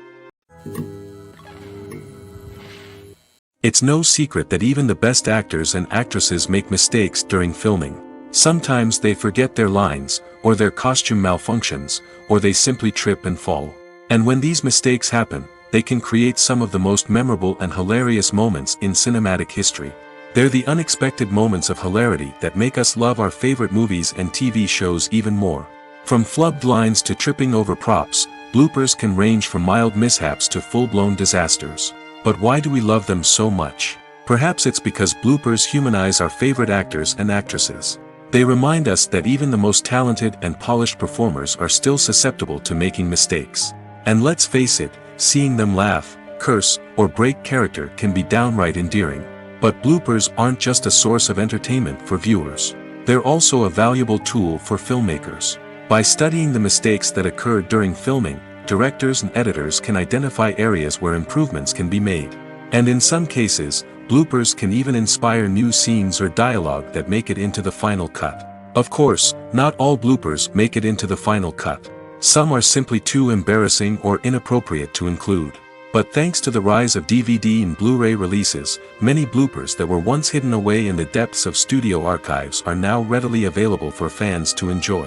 It's no secret that even the best actors and actresses make mistakes during filming. Sometimes they forget their lines, or their costume malfunctions, or they simply trip and fall. And when these mistakes happen, they can create some of the most memorable and hilarious moments in cinematic history. They're the unexpected moments of hilarity that make us love our favorite movies and TV shows even more. From flubbed lines to tripping over props, bloopers can range from mild mishaps to full-blown disasters. But why do we love them so much? Perhaps it's because bloopers humanize our favorite actors and actresses. They remind us that even the most talented and polished performers are still susceptible to making mistakes. And let's face it, seeing them laugh, curse, or break character can be downright endearing. But bloopers aren't just a source of entertainment for viewers. They're also a valuable tool for filmmakers. By studying the mistakes that occurred during filming, directors and editors can identify areas where improvements can be made. And in some cases, bloopers can even inspire new scenes or dialogue that make it into the final cut. Of course, not all bloopers make it into the final cut. Some are simply too embarrassing or inappropriate to include. But thanks to the rise of DVD and Blu-ray releases, many bloopers that were once hidden away in the depths of studio archives are now readily available for fans to enjoy.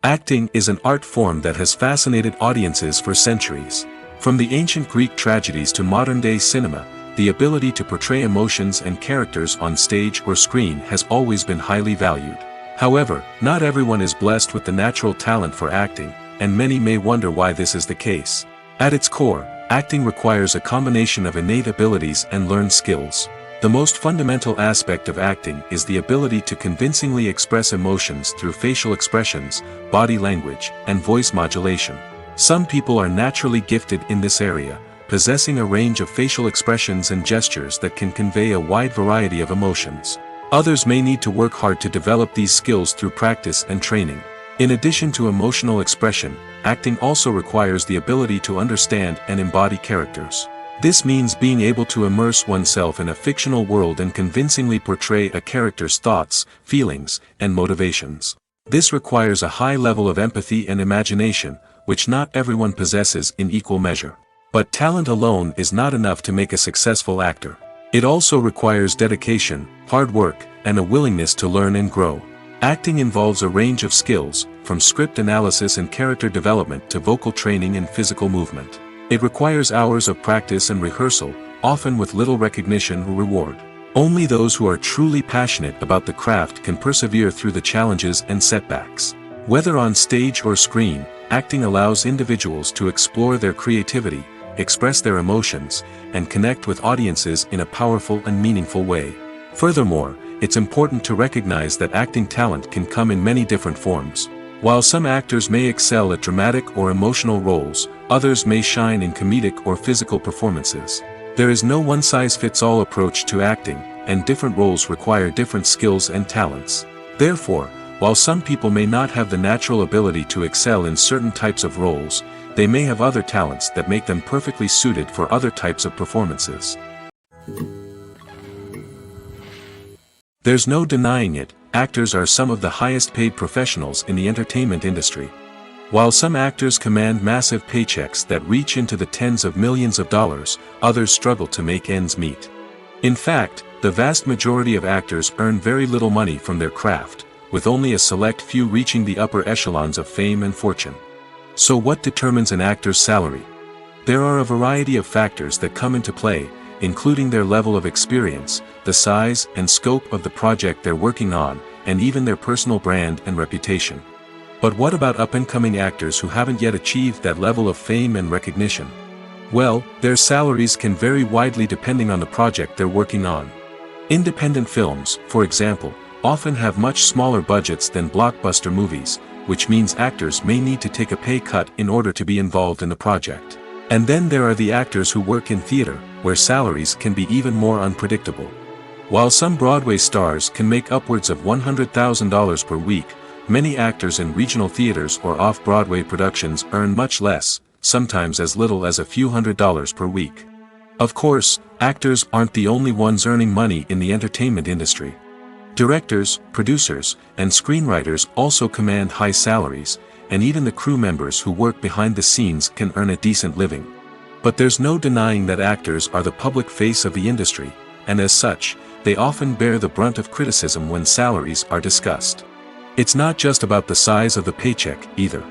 Acting is an art form that has fascinated audiences for centuries. From the ancient Greek tragedies to modern-day cinema, the ability to portray emotions and characters on stage or screen has always been highly valued. However, not everyone is blessed with the natural talent for acting, and many may wonder why this is the case. At its core, acting requires a combination of innate abilities and learned skills. The most fundamental aspect of acting is the ability to convincingly express emotions through facial expressions, body language, and voice modulation. Some people are naturally gifted in this area, possessing a range of facial expressions and gestures that can convey a wide variety of emotions. Others may need to work hard to develop these skills through practice and training. In addition to emotional expression, acting also requires the ability to understand and embody characters. This means being able to immerse oneself in a fictional world and convincingly portray a character's thoughts, feelings, and motivations. This requires a high level of empathy and imagination, which not everyone possesses in equal measure. But talent alone is not enough to make a successful actor. It also requires dedication, hard work, and a willingness to learn and grow. Acting involves a range of skills, from script analysis and character development to vocal training and physical movement. It requires hours of practice and rehearsal, often with little recognition or reward. Only those who are truly passionate about the craft can persevere through the challenges and setbacks. Whether on stage or screen, acting allows individuals to explore their creativity, express their emotions, and connect with audiences in a powerful and meaningful way. Furthermore, it's important to recognize that acting talent can come in many different forms. While some actors may excel at dramatic or emotional roles, others may shine in comedic or physical performances. There is no one-size-fits-all approach to acting, and different roles require different skills and talents. Therefore, while some people may not have the natural ability to excel in certain types of roles, they may have other talents that make them perfectly suited for other types of performances. There's no denying it, actors are some of the highest paid professionals in the entertainment industry. While some actors command massive paychecks that reach into the tens of millions of dollars, others struggle to make ends meet. In fact, the vast majority of actors earn very little money from their craft, with only a select few reaching the upper echelons of fame and fortune. So what determines an actor's salary? There are a variety of factors that come into play, including their level of experience, the size and scope of the project they're working on, and even their personal brand and reputation. But what about up-and-coming actors who haven't yet achieved that level of fame and recognition? Well, their salaries can vary widely depending on the project they're working on. Independent films, for example, often have much smaller budgets than blockbuster movies, which means actors may need to take a pay cut in order to be involved in the project. And then there are the actors who work in theater, where salaries can be even more unpredictable. While some Broadway stars can make upwards of $100,000 per week, many actors in regional theaters or off-Broadway productions earn much less, sometimes as little as a few $100s per week. Of course, actors aren't the only ones earning money in the entertainment industry. Directors, producers, and screenwriters also command high salaries, and even the crew members who work behind the scenes can earn a decent living. But there's no denying that actors are the public face of the industry, and as such, they often bear the brunt of criticism when salaries are discussed. It's not just about the size of the paycheck, either.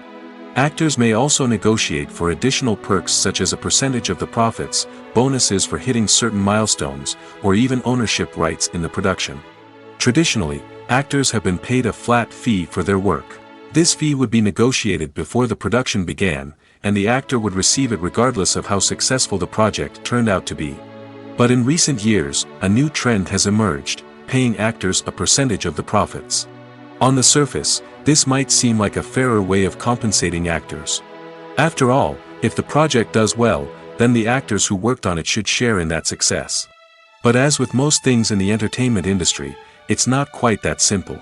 Actors may also negotiate for additional perks such as a percentage of the profits, bonuses for hitting certain milestones, or even ownership rights in the production. Traditionally, actors have been paid a flat fee for their work. This fee would be negotiated before the production began, and the actor would receive it regardless of how successful the project turned out to be. But in recent years, a new trend has emerged, paying actors a percentage of the profits. On the surface, this might seem like a fairer way of compensating actors. After all, if the project does well, then the actors who worked on it should share in that success. But as with most things in the entertainment industry, it's not quite that simple.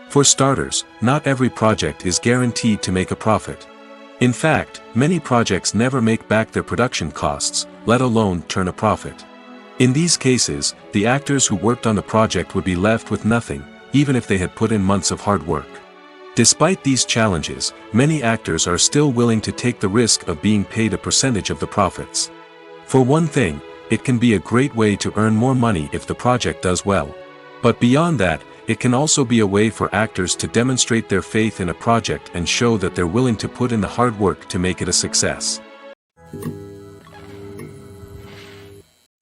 For starters, not every project is guaranteed to make a profit. In fact, many projects never make back their production costs, let alone turn a profit. In these cases, the actors who worked on the project would be left with nothing, even if they had put in months of hard work. Despite these challenges, many actors are still willing to take the risk of being paid a percentage of the profits. For one thing, it can be a great way to earn more money if the project does well. But beyond that, it can also be a way for actors to demonstrate their faith in a project and show that they're willing to put in the hard work to make it a success.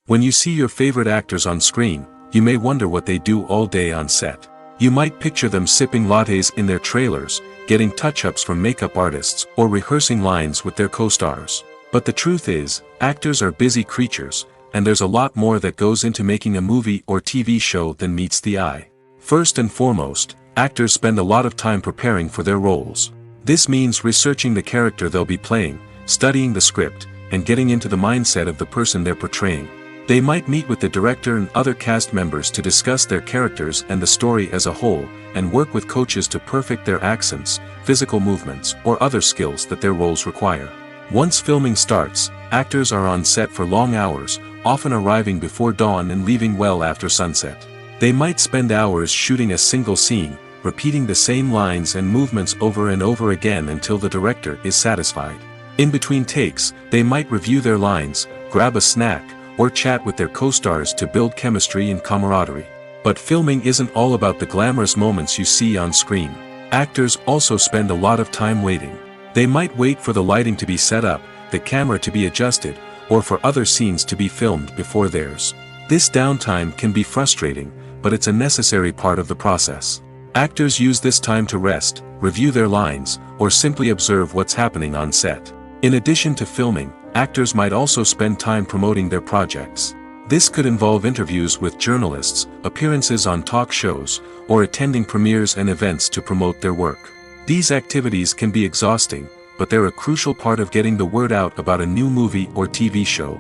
When you see your favorite actors on screen, you may wonder what they do all day on set. You might picture them sipping lattes in their trailers, getting touch-ups from makeup artists, or rehearsing lines with their co-stars. But the truth is, actors are busy creatures, and there's a lot more that goes into making a movie or TV show than meets the eye. First and foremost, actors spend a lot of time preparing for their roles. This means researching the character they'll be playing, studying the script, and getting into the mindset of the person they're portraying. They might meet with the director and other cast members to discuss their characters and the story as a whole, and work with coaches to perfect their accents, physical movements, or other skills that their roles require. Once filming starts, actors are on set for long hours, often arriving before dawn and leaving well after sunset. They might spend hours shooting a single scene, repeating the same lines and movements over and over again until the director is satisfied. In between takes, they might review their lines, grab a snack, or chat with their co-stars to build chemistry and camaraderie. But filming isn't all about the glamorous moments you see on screen. Actors also spend a lot of time waiting. They might wait for the lighting to be set up, the camera to be adjusted, or for other scenes to be filmed before theirs. This downtime can be frustrating, but it's a necessary part of the process. Actors use this time to rest, review their lines, or simply observe what's happening on set. In addition to filming, actors might also spend time promoting their projects. This could involve interviews with journalists, appearances on talk shows, or attending premieres and events to promote their work. These activities can be exhausting, but they're a crucial part of getting the word out about a new movie or TV show.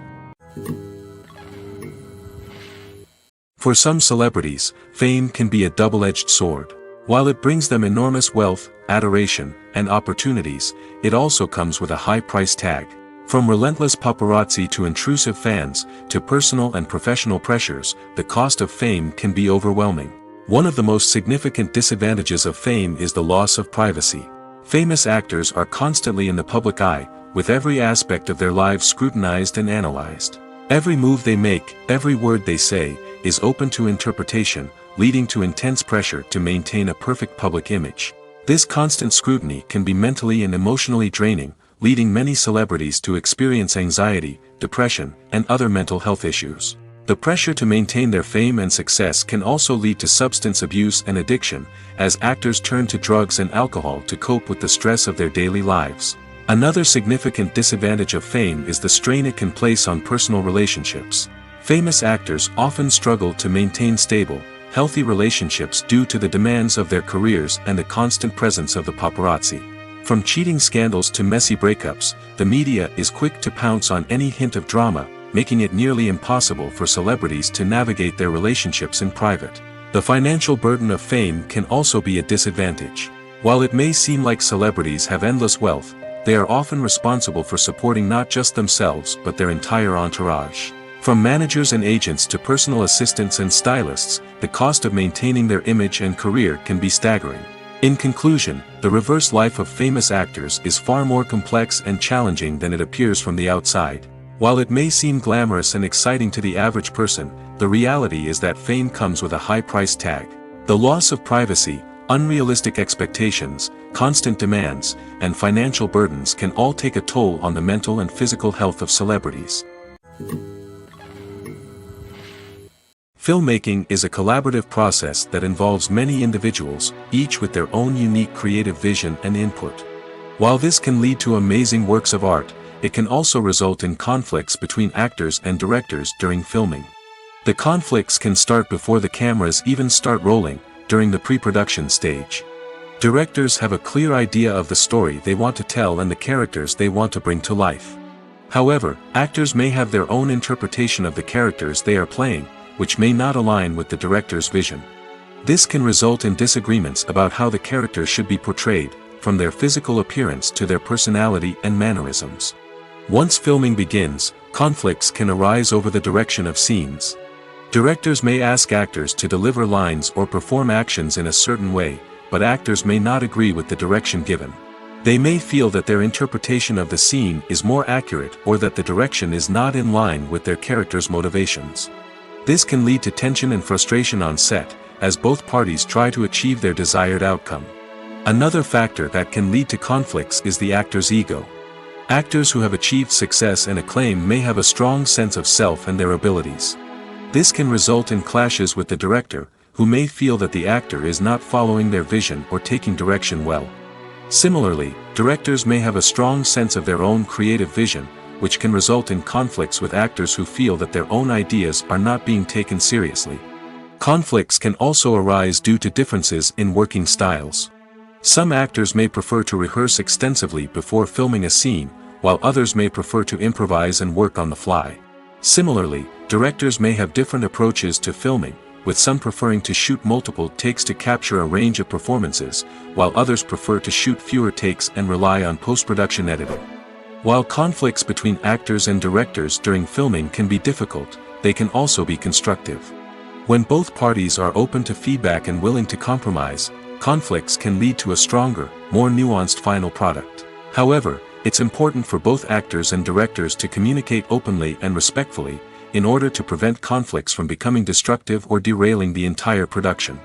For some celebrities, fame can be a double-edged sword. While it brings them enormous wealth, adoration, and opportunities, it also comes with a high price tag. From relentless paparazzi to intrusive fans, to personal and professional pressures, the cost of fame can be overwhelming. One of the most significant disadvantages of fame is the loss of privacy. Famous actors are constantly in the public eye, with every aspect of their lives scrutinized and analyzed. Every move they make, every word they say, is open to interpretation, leading to intense pressure to maintain a perfect public image. This constant scrutiny can be mentally and emotionally draining, leading many celebrities to experience anxiety, depression, and other mental health issues. The pressure to maintain their fame and success can also lead to substance abuse and addiction, as actors turn to drugs and alcohol to cope with the stress of their daily lives. Another significant disadvantage of fame is the strain it can place on personal relationships. Famous actors often struggle to maintain stable, healthy relationships due to the demands of their careers and the constant presence of the paparazzi. From cheating scandals to messy breakups, the media is quick to pounce on any hint of drama, making it nearly impossible for celebrities to navigate their relationships in private. The financial burden of fame can also be a disadvantage. While it may seem like celebrities have endless wealth, they are often responsible for supporting not just themselves but their entire entourage. From managers and agents to personal assistants and stylists, the cost of maintaining their image and career can be staggering. In conclusion, the reverse life of famous actors is far more complex and challenging than it appears from the outside. While it may seem glamorous and exciting to the average person, the reality is that fame comes with a high price tag. The loss of privacy, unrealistic expectations, constant demands, and financial burdens can all take a toll on the mental and physical health of celebrities. Filmmaking is a collaborative process that involves many individuals, each with their own unique creative vision and input. While this can lead to amazing works of art, it can also result in conflicts between actors and directors during filming. The conflicts can start before the cameras even start rolling, during the pre-production stage. Directors have a clear idea of the story they want to tell and the characters they want to bring to life. However, actors may have their own interpretation of the characters they are playing, which may not align with the director's vision. This can result in disagreements about how the characters should be portrayed, from their physical appearance to their personality and mannerisms. Once filming begins, conflicts can arise over the direction of scenes. Directors may ask actors to deliver lines or perform actions in a certain way, but actors may not agree with the direction given. They may feel that their interpretation of the scene is more accurate or that the direction is not in line with their character's motivations. This can lead to tension and frustration on set, as both parties try to achieve their desired outcome. Another factor that can lead to conflicts is the actor's ego. Actors who have achieved success and acclaim may have a strong sense of self and their abilities. This can result in clashes with the director, who may feel that the actor is not following their vision or taking direction well. Similarly, directors may have a strong sense of their own creative vision, which can result in conflicts with actors who feel that their own ideas are not being taken seriously. Conflicts can also arise due to differences in working styles. Some actors may prefer to rehearse extensively before filming a scene, while others may prefer to improvise and work on the fly. Similarly, directors may have different approaches to filming, with some preferring to shoot multiple takes to capture a range of performances, while others prefer to shoot fewer takes and rely on post-production editing. While conflicts between actors and directors during filming can be difficult, they can also be constructive. When both parties are open to feedback and willing to compromise, conflicts can lead to a stronger, more nuanced final product. However, it's important for both actors and directors to communicate openly and respectfully, in order to prevent conflicts from becoming destructive or derailing the entire production.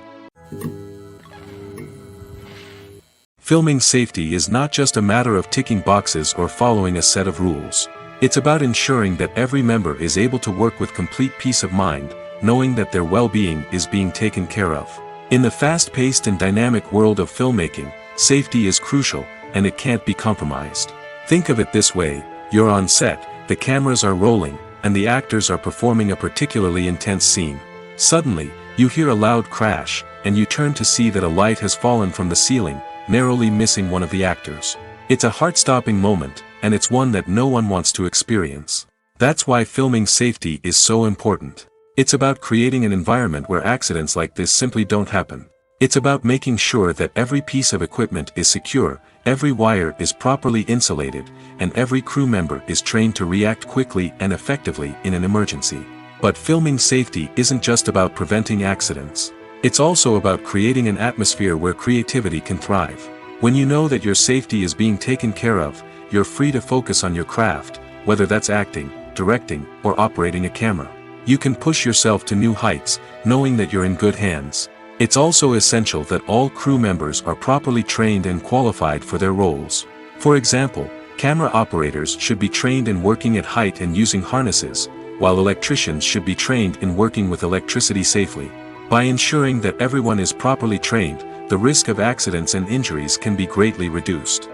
Filming safety is not just a matter of ticking boxes or following a set of rules. It's about ensuring that every member is able to work with complete peace of mind, knowing that their well-being is being taken care of. In the fast-paced and dynamic world of filmmaking, safety is crucial, and it can't be compromised. Think of it this way: you're on set, the cameras are rolling, and the actors are performing a particularly intense scene. Suddenly, you hear a loud crash, and you turn to see that a light has fallen from the ceiling, narrowly missing one of the actors. It's a heart-stopping moment, and it's one that no one wants to experience. That's why filming safety is so important. It's about creating an environment where accidents like this simply don't happen. It's about making sure that every piece of equipment is secure, every wire is properly insulated, and every crew member is trained to react quickly and effectively in an emergency. But filming safety isn't just about preventing accidents. It's also about creating an atmosphere where creativity can thrive. When you know that your safety is being taken care of, you're free to focus on your craft, whether that's acting, directing, or operating a camera. You can push yourself to new heights, knowing that you're in good hands. It's also essential that all crew members are properly trained and qualified for their roles. For example, camera operators should be trained in working at height and using harnesses, while electricians should be trained in working with electricity safely. By ensuring that everyone is properly trained, the risk of accidents and injuries can be greatly reduced.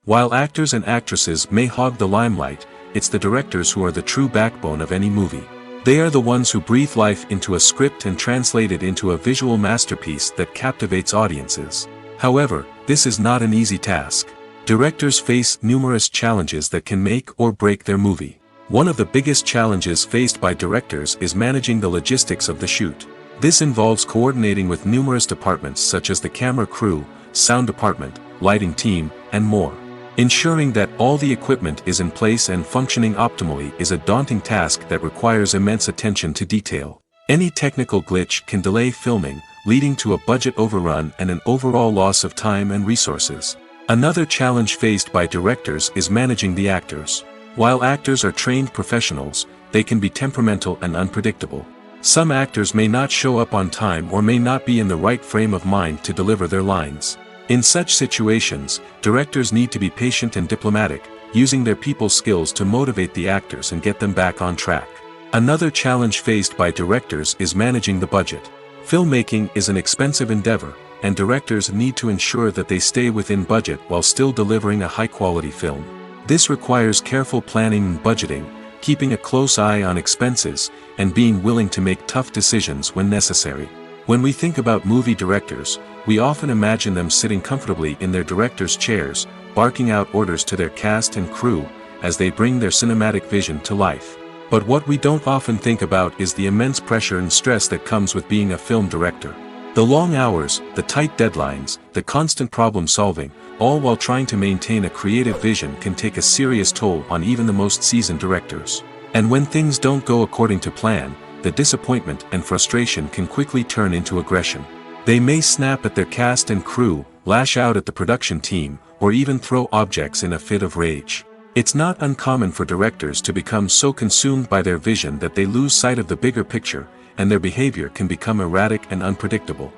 While actors and actresses may hog the limelight, it's the directors who are the true backbone of any movie. They are the ones who breathe life into a script and translate it into a visual masterpiece that captivates audiences. However, this is not an easy task. Directors face numerous challenges that can make or break their movie. One of the biggest challenges faced by directors is managing the logistics of the shoot. This involves coordinating with numerous departments such as the camera crew, sound department, lighting team, and more. Ensuring that all the equipment is in place and functioning optimally is a daunting task that requires immense attention to detail. Any technical glitch can delay filming, leading to a budget overrun and an overall loss of time and resources. Another challenge faced by directors is managing the actors. While actors are trained professionals, they can be temperamental and unpredictable. Some actors may not show up on time or may not be in the right frame of mind to deliver their lines. In such situations, directors need to be patient and diplomatic, using their people skills to motivate the actors and get them back on track. Another challenge faced by directors is managing the budget. Filmmaking is an expensive endeavor, and directors need to ensure that they stay within budget while still delivering a high-quality film. This requires careful planning and budgeting, keeping a close eye on expenses, and being willing to make tough decisions when necessary. When we think about movie directors, we often imagine them sitting comfortably in their director's chairs, barking out orders to their cast and crew, as they bring their cinematic vision to life. But what we don't often think about is the immense pressure and stress that comes with being a film director. The long hours, the tight deadlines, the constant problem solving, all while trying to maintain a creative vision can take a serious toll on even the most seasoned directors. And when things don't go according to plan, the disappointment and frustration can quickly turn into aggression. They may snap at their cast and crew, lash out at the production team, or even throw objects in a fit of rage. It's not uncommon for directors to become so consumed by their vision that they lose sight of the bigger picture, and their behavior can become erratic and unpredictable.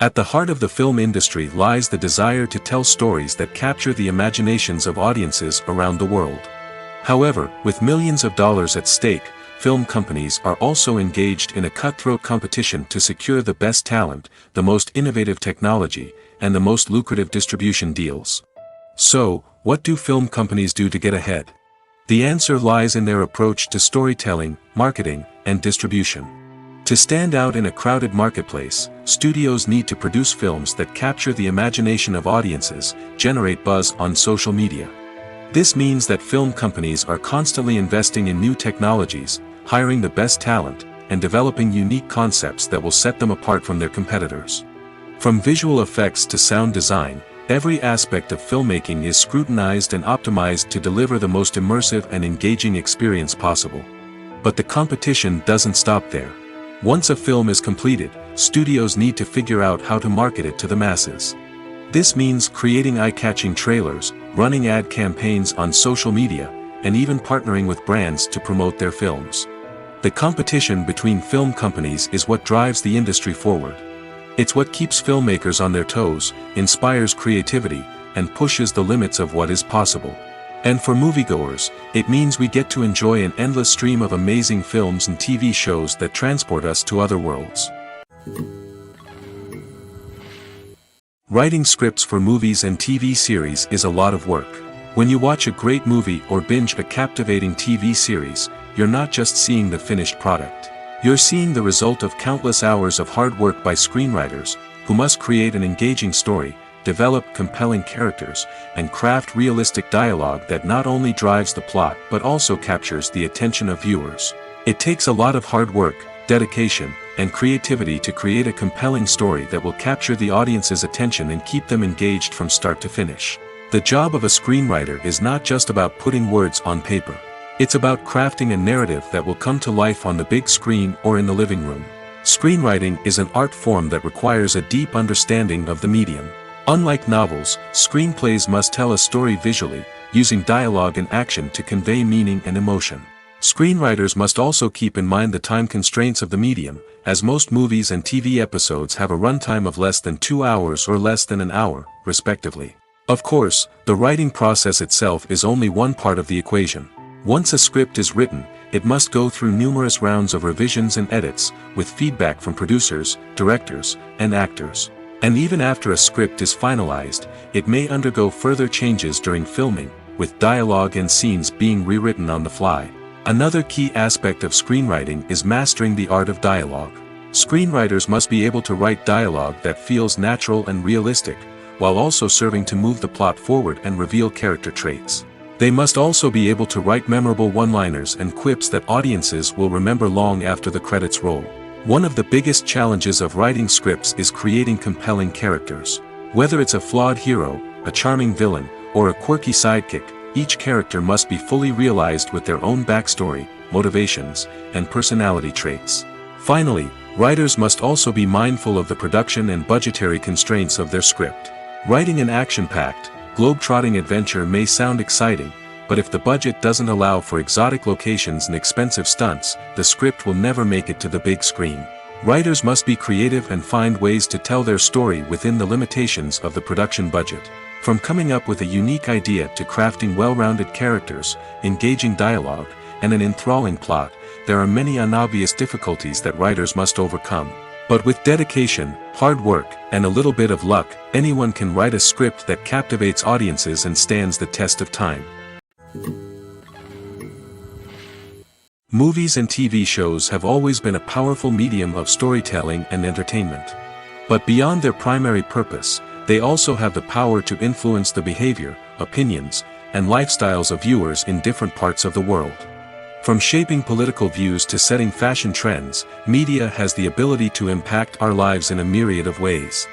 At the heart of the film industry lies the desire to tell stories that capture the imaginations of audiences around the world. However, with millions of dollars at stake, film companies are also engaged in a cutthroat competition to secure the best talent, the most innovative technology, and the most lucrative distribution deals. So, what do film companies do to get ahead? The answer lies in their approach to storytelling, marketing, and distribution. To stand out in a crowded marketplace, studios need to produce films that capture the imagination of audiences, generate buzz on social media. This means that film companies are constantly investing in new technologies, hiring the best talent, and developing unique concepts that will set them apart from their competitors. From visual effects to sound design, every aspect of filmmaking is scrutinized and optimized to deliver the most immersive and engaging experience possible. But the competition doesn't stop there. Once a film is completed, studios need to figure out how to market it to the masses. This means creating eye-catching trailers, running ad campaigns on social media, and even partnering with brands to promote their films. The competition between film companies is what drives the industry forward. It's what keeps filmmakers on their toes, inspires creativity, and pushes the limits of what is possible. And for moviegoers, it means we get to enjoy an endless stream of amazing films and TV shows that transport us to other worlds. Writing scripts for movies and TV series is a lot of work. When you watch a great movie or binge a captivating TV series, you're not just seeing the finished product. You're seeing the result of countless hours of hard work by screenwriters, who must create an engaging story, develop compelling characters, and craft realistic dialogue that not only drives the plot but also captures the attention of viewers. It takes a lot of hard work, dedication, and creativity to create a compelling story that will capture the audience's attention and keep them engaged from start to finish. The job of a screenwriter is not just about putting words on paper. It's about crafting a narrative that will come to life on the big screen or in the living room. Screenwriting is an art form that requires a deep understanding of the medium. Unlike novels, screenplays must tell a story visually, using dialogue and action to convey meaning and emotion. Screenwriters must also keep in mind the time constraints of the medium, as most movies and TV episodes have a runtime of less than 2 hours or less than an hour, respectively. Of course, the writing process itself is only one part of the equation. Once a script is written, it must go through numerous rounds of revisions and edits, with feedback from producers, directors, and actors. And even after a script is finalized, it may undergo further changes during filming, with dialogue and scenes being rewritten on the fly. Another key aspect of screenwriting is mastering the art of dialogue. Screenwriters must be able to write dialogue that feels natural and realistic, while also serving to move the plot forward and reveal character traits. They must also be able to write memorable one-liners and quips that audiences will remember long after the credits roll. One of the biggest challenges of writing scripts is creating compelling characters. Whether it's a flawed hero, a charming villain, or a quirky sidekick, each character must be fully realized with their own backstory, motivations, and personality traits. Finally, writers must also be mindful of the production and budgetary constraints of their script. Writing an action-packed, globe-trotting adventure may sound exciting, but if the budget doesn't allow for exotic locations and expensive stunts, the script will never make it to the big screen. Writers must be creative and find ways to tell their story within the limitations of the production budget. From coming up with a unique idea to crafting well-rounded characters, engaging dialogue, and an enthralling plot, there are many unobvious difficulties that writers must overcome. But with dedication, hard work, and a little bit of luck, anyone can write a script that captivates audiences and stands the test of time. Movies and TV shows have always been a powerful medium of storytelling and entertainment. But beyond their primary purpose, they also have the power to influence the behavior, opinions, and lifestyles of viewers in different parts of the world. From shaping political views to setting fashion trends, media has the ability to impact our lives in a myriad of ways.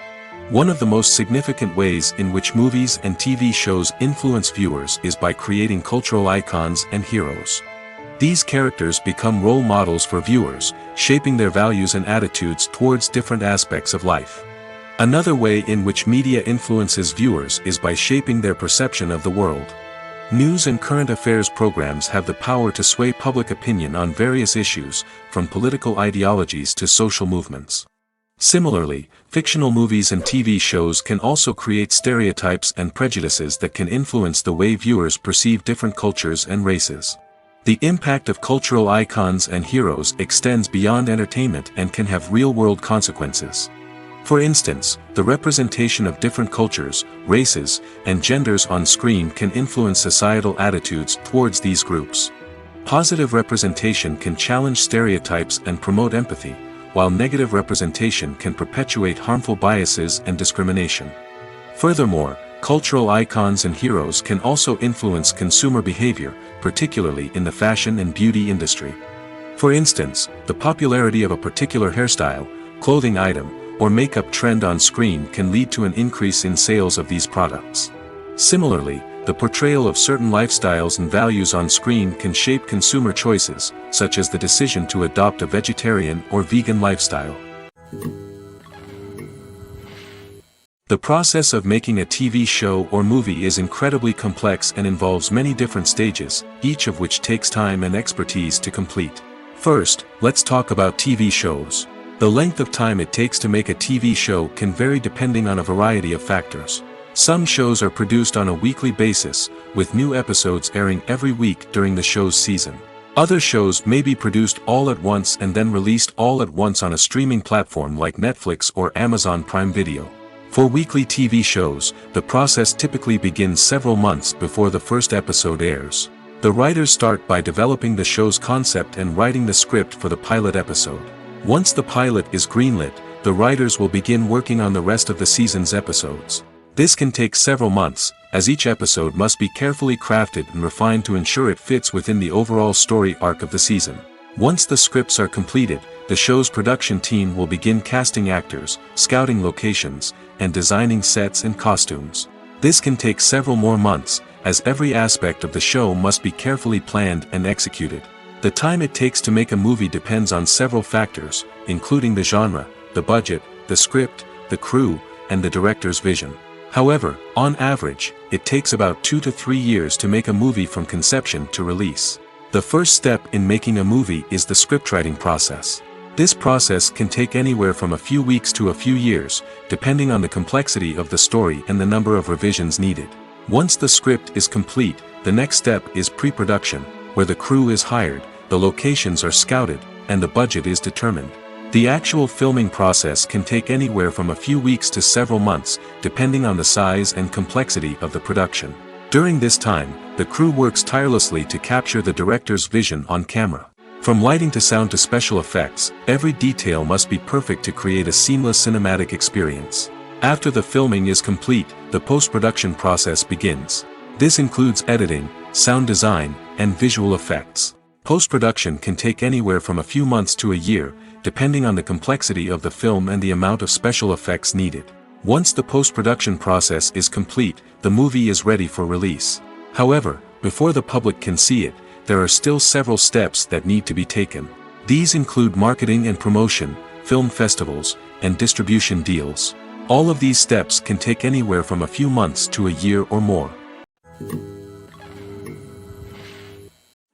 One of the most significant ways in which movies and TV shows influence viewers is by creating cultural icons and heroes. These characters become role models for viewers, shaping their values and attitudes towards different aspects of life. Another way in which media influences viewers is by shaping their perception of the world. News and current affairs programs have the power to sway public opinion on various issues, from political ideologies to social movements. Similarly, fictional movies and TV shows can also create stereotypes and prejudices that can influence the way viewers perceive different cultures and races. The impact of cultural icons and heroes extends beyond entertainment and can have real-world consequences. For instance, the representation of different cultures, races, and genders on screen can influence societal attitudes towards these groups. Positive representation can challenge stereotypes and promote empathy, while negative representation can perpetuate harmful biases and discrimination. Furthermore, cultural icons and heroes can also influence consumer behavior, particularly in the fashion and beauty industry. For instance, the popularity of a particular hairstyle, clothing item, or makeup trend on screen can lead to an increase in sales of these products. Similarly, the portrayal of certain lifestyles and values on screen can shape consumer choices, such as the decision to adopt a vegetarian or vegan lifestyle. The process of making a TV show or movie is incredibly complex and involves many different stages, each of which takes time and expertise to complete. First, let's talk about TV shows. The length of time it takes to make a TV show can vary depending on a variety of factors. Some shows are produced on a weekly basis, with new episodes airing every week during the show's season. Other shows may be produced all at once and then released all at once on a streaming platform like Netflix or Amazon Prime Video. For weekly TV shows, the process typically begins several months before the first episode airs. The writers start by developing the show's concept and writing the script for the pilot episode. Once the pilot is greenlit, the writers will begin working on the rest of the season's episodes. This can take several months, as each episode must be carefully crafted and refined to ensure it fits within the overall story arc of the season. Once the scripts are completed, the show's production team will begin casting actors, scouting locations, and designing sets and costumes. This can take several more months, as every aspect of the show must be carefully planned and executed. The time it takes to make a movie depends on several factors, including the genre, the budget, the script, the crew, and the director's vision. However, on average, it takes about 2 to 3 years to make a movie from conception to release. The first step in making a movie is the scriptwriting process. This process can take anywhere from a few weeks to a few years, depending on the complexity of the story and the number of revisions needed. Once the script is complete, the next step is pre-production, where the crew is hired, the locations are scouted, and the budget is determined. The actual filming process can take anywhere from a few weeks to several months, depending on the size and complexity of the production. During this time, the crew works tirelessly to capture the director's vision on camera. From lighting to sound to special effects, every detail must be perfect to create a seamless cinematic experience. After the filming is complete, the post-production process begins. This includes editing, sound design, and visual effects. Post-production can take anywhere from a few months to a year, depending on the complexity of the film and the amount of special effects needed. Once the post-production process is complete, the movie is ready for release. However, before the public can see it, there are still several steps that need to be taken. These include marketing and promotion, film festivals, and distribution deals. All of these steps can take anywhere from a few months to a year or more.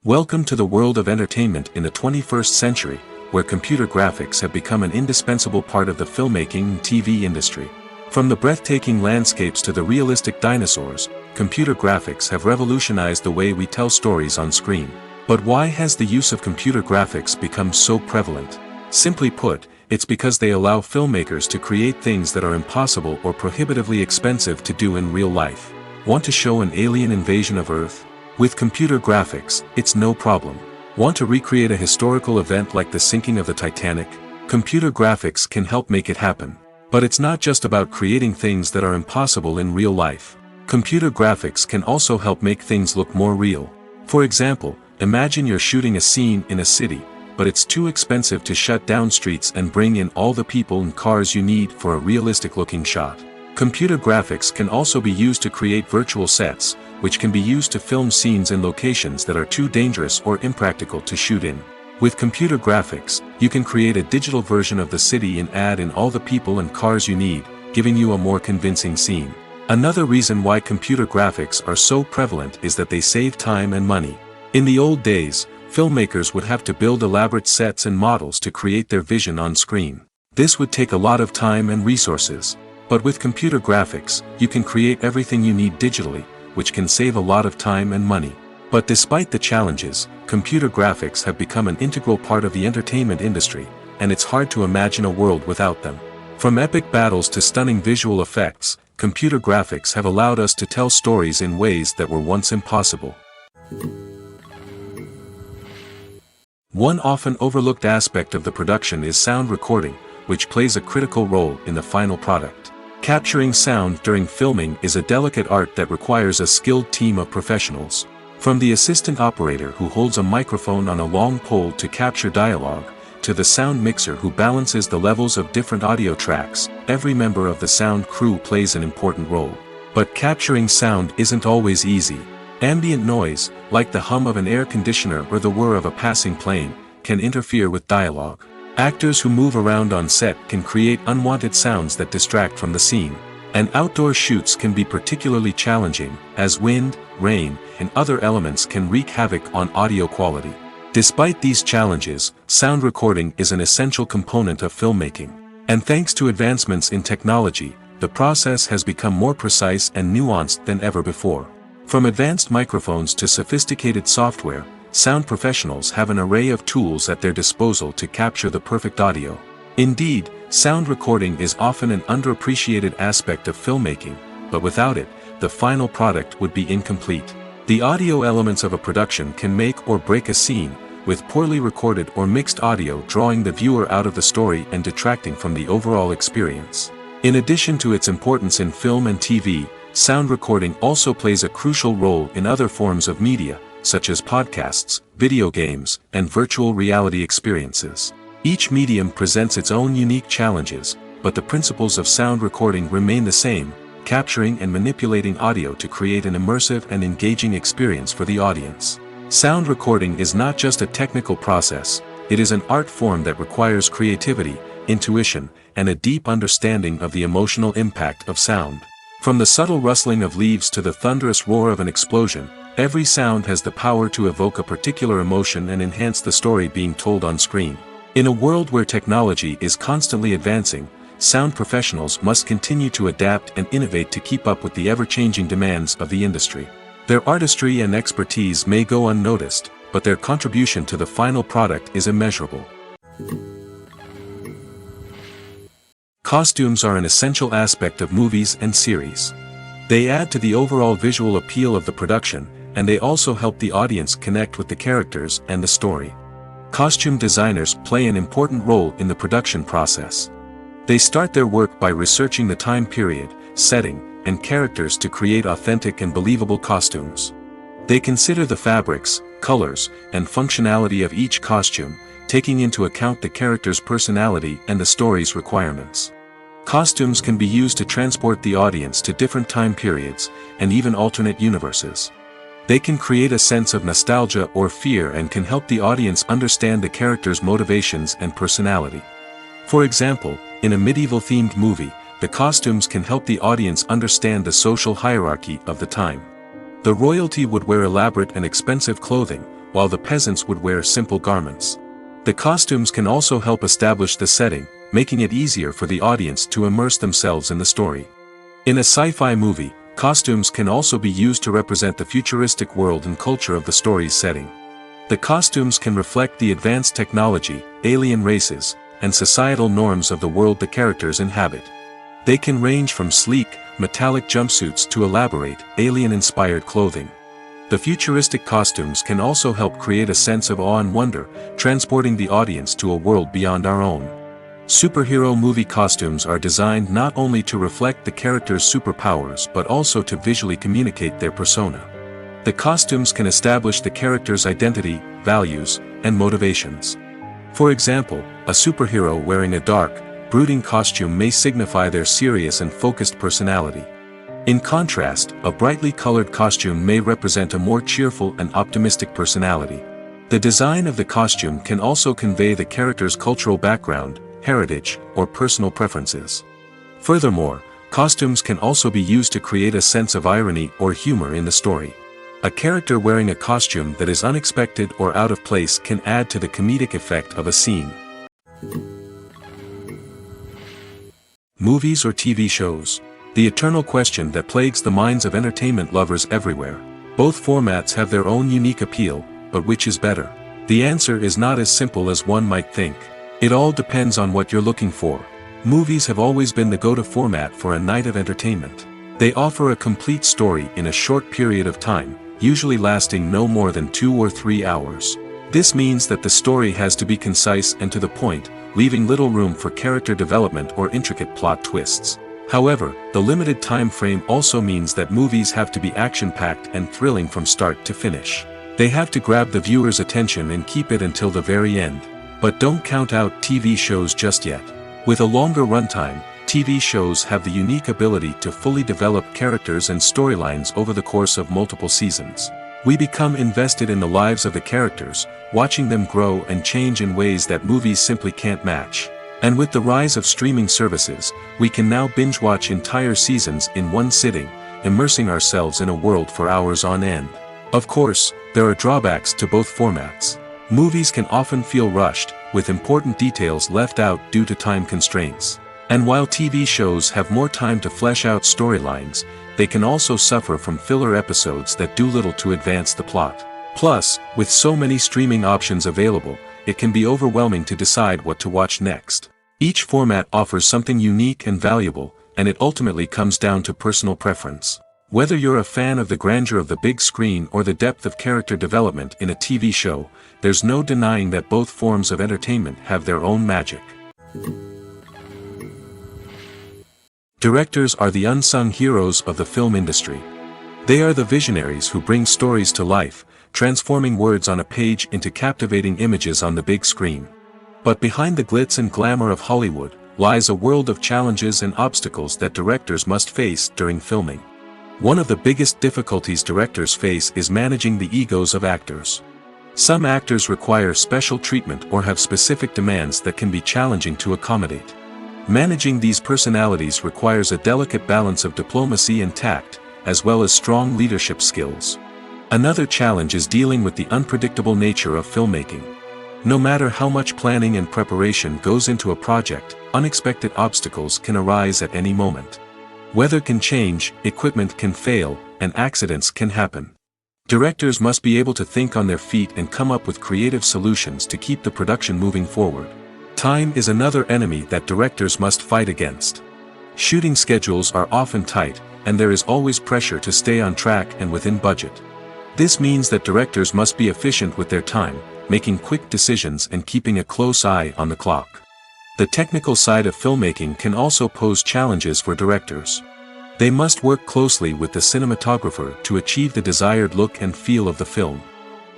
Welcome to the world of entertainment in the 21st century, where computer graphics have become an indispensable part of the filmmaking and TV industry. From the breathtaking landscapes to the realistic dinosaurs, computer graphics have revolutionized the way we tell stories on screen. But why has the use of computer graphics become so prevalent? Simply put, it's because they allow filmmakers to create things that are impossible or prohibitively expensive to do in real life. Want to show an alien invasion of Earth? With computer graphics, it's no problem. Want to recreate a historical event like the sinking of the Titanic? Computer graphics can help make it happen. But it's not just about creating things that are impossible in real life. Computer graphics can also help make things look more real. For example, imagine you're shooting a scene in a city, but it's too expensive to shut down streets and bring in all the people and cars you need for a realistic-looking shot. Computer graphics can also be used to create virtual sets, which can be used to film scenes in locations that are too dangerous or impractical to shoot in. With computer graphics, you can create a digital version of the city and add in all the people and cars you need, giving you a more convincing scene. Another reason why computer graphics are so prevalent is that they save time and money. In the old days, filmmakers would have to build elaborate sets and models to create their vision on screen. This would take a lot of time and resources. But with computer graphics, you can create everything you need digitally, which can save a lot of time and money. But despite the challenges, computer graphics have become an integral part of the entertainment industry, and it's hard to imagine a world without them. From epic battles to stunning visual effects, computer graphics have allowed us to tell stories in ways that were once impossible. One often overlooked aspect of the production is sound recording, which plays a critical role in the final product. Capturing sound during filming is a delicate art that requires a skilled team of professionals. From the assistant operator who holds a microphone on a long pole to capture dialogue, to the sound mixer who balances the levels of different audio tracks, every member of the sound crew plays an important role. But capturing sound isn't always easy. Ambient noise, like the hum of an air conditioner or the whir of a passing plane, can interfere with dialogue. Actors who move around on set can create unwanted sounds that distract from the scene. And outdoor shoots can be particularly challenging, as wind, rain, and other elements can wreak havoc on audio quality. Despite these challenges, sound recording is an essential component of filmmaking. And thanks to advancements in technology, the process has become more precise and nuanced than ever before. From advanced microphones to sophisticated software, sound professionals have an array of tools at their disposal to capture the perfect audio. Indeed, sound recording is often an underappreciated aspect of filmmaking, but without it, the final product would be incomplete. The audio elements of a production can make or break a scene, with poorly recorded or mixed audio drawing the viewer out of the story and detracting from the overall experience. In addition to its importance in film and TV, sound recording also plays a crucial role in other forms of media, such as podcasts, video games, and virtual reality experiences. Each medium presents its own unique challenges, but the principles of sound recording remain the same, capturing and manipulating audio to create an immersive and engaging experience for the audience. Sound recording is not just a technical process, it is an art form that requires creativity, intuition, and a deep understanding of the emotional impact of sound. From the subtle rustling of leaves to the thunderous roar of an explosion, every sound has the power to evoke a particular emotion and enhance the story being told on screen. In a world where technology is constantly advancing, sound professionals must continue to adapt and innovate to keep up with the ever-changing demands of the industry. Their artistry and expertise may go unnoticed, but their contribution to the final product is immeasurable. Costumes are an essential aspect of movies and series. They add to the overall visual appeal of the production, and they also help the audience connect with the characters and the story. Costume designers play an important role in the production process. They start their work by researching the time period, setting, and characters to create authentic and believable costumes. They consider the fabrics, colors, and functionality of each costume, taking into account the character's personality and the story's requirements. Costumes can be used to transport the audience to different time periods, and even alternate universes. They can create a sense of nostalgia or fear and can help the audience understand the character's motivations and personality. For example, in a medieval-themed movie, the costumes can help the audience understand the social hierarchy of the time. The royalty would wear elaborate and expensive clothing, while the peasants would wear simple garments. The costumes can also help establish the setting, making it easier for the audience to immerse themselves in the story. In a sci-fi movie, costumes can also be used to represent the futuristic world and culture of the story's setting. The costumes can reflect the advanced technology, alien races, and societal norms of the world the characters inhabit. They can range from sleek, metallic jumpsuits to elaborate, alien-inspired clothing. The futuristic costumes can also help create a sense of awe and wonder, transporting the audience to a world beyond our own. Superhero movie costumes are designed not only to reflect the character's superpowers but also to visually communicate their persona. The costumes can establish the character's identity, values, and motivations. For example, a superhero wearing a dark, brooding costume may signify their serious and focused personality. In contrast, a brightly colored costume may represent a more cheerful and optimistic personality. The design of the costume can also convey the character's cultural background, heritage, or personal preferences. Furthermore, costumes can also be used to create a sense of irony or humor in the story. A character wearing a costume that is unexpected or out of place can add to the comedic effect of a scene. Movies or TV shows? The eternal question that plagues the minds of entertainment lovers everywhere. Both formats have their own unique appeal, but which is better? The answer is not as simple as one might think. It all depends on what you're looking for. Movies have always been the go-to format for a night of entertainment. They offer a complete story in a short period of time, usually lasting no more than 2 or 3 hours. This means that the story has to be concise and to the point, leaving little room for character development or intricate plot twists. However, the limited time frame also means that movies have to be action-packed and thrilling from start to finish. They have to grab the viewer's attention and keep it until the very end. But don't count out TV shows just yet. With a longer runtime, TV shows have the unique ability to fully develop characters and storylines over the course of multiple seasons. We become invested in the lives of the characters, watching them grow and change in ways that movies simply can't match. And with the rise of streaming services, we can now binge-watch entire seasons in one sitting, immersing ourselves in a world for hours on end. Of course, there are drawbacks to both formats. Movies can often feel rushed, with important details left out due to time constraints. And while TV shows have more time to flesh out storylines, they can also suffer from filler episodes that do little to advance the plot. Plus, with so many streaming options available, it can be overwhelming to decide what to watch next. Each format offers something unique and valuable, and it ultimately comes down to personal preference. Whether you're a fan of the grandeur of the big screen or the depth of character development in a TV show, there's no denying that both forms of entertainment have their own magic. Directors are the unsung heroes of the film industry. They are the visionaries who bring stories to life, transforming words on a page into captivating images on the big screen. But behind the glitz and glamour of Hollywood, lies a world of challenges and obstacles that directors must face during filming. One of the biggest difficulties directors face is managing the egos of actors. Some actors require special treatment or have specific demands that can be challenging to accommodate. Managing these personalities requires a delicate balance of diplomacy and tact, as well as strong leadership skills. Another challenge is dealing with the unpredictable nature of filmmaking. No matter how much planning and preparation goes into a project, unexpected obstacles can arise at any moment. Weather can change, equipment can fail, and accidents can happen. Directors must be able to think on their feet and come up with creative solutions to keep the production moving forward. Time is another enemy that directors must fight against. Shooting schedules are often tight, and there is always pressure to stay on track and within budget. This means that directors must be efficient with their time, making quick decisions and keeping a close eye on the clock. The technical side of filmmaking can also pose challenges for directors. They must work closely with the cinematographer to achieve the desired look and feel of the film.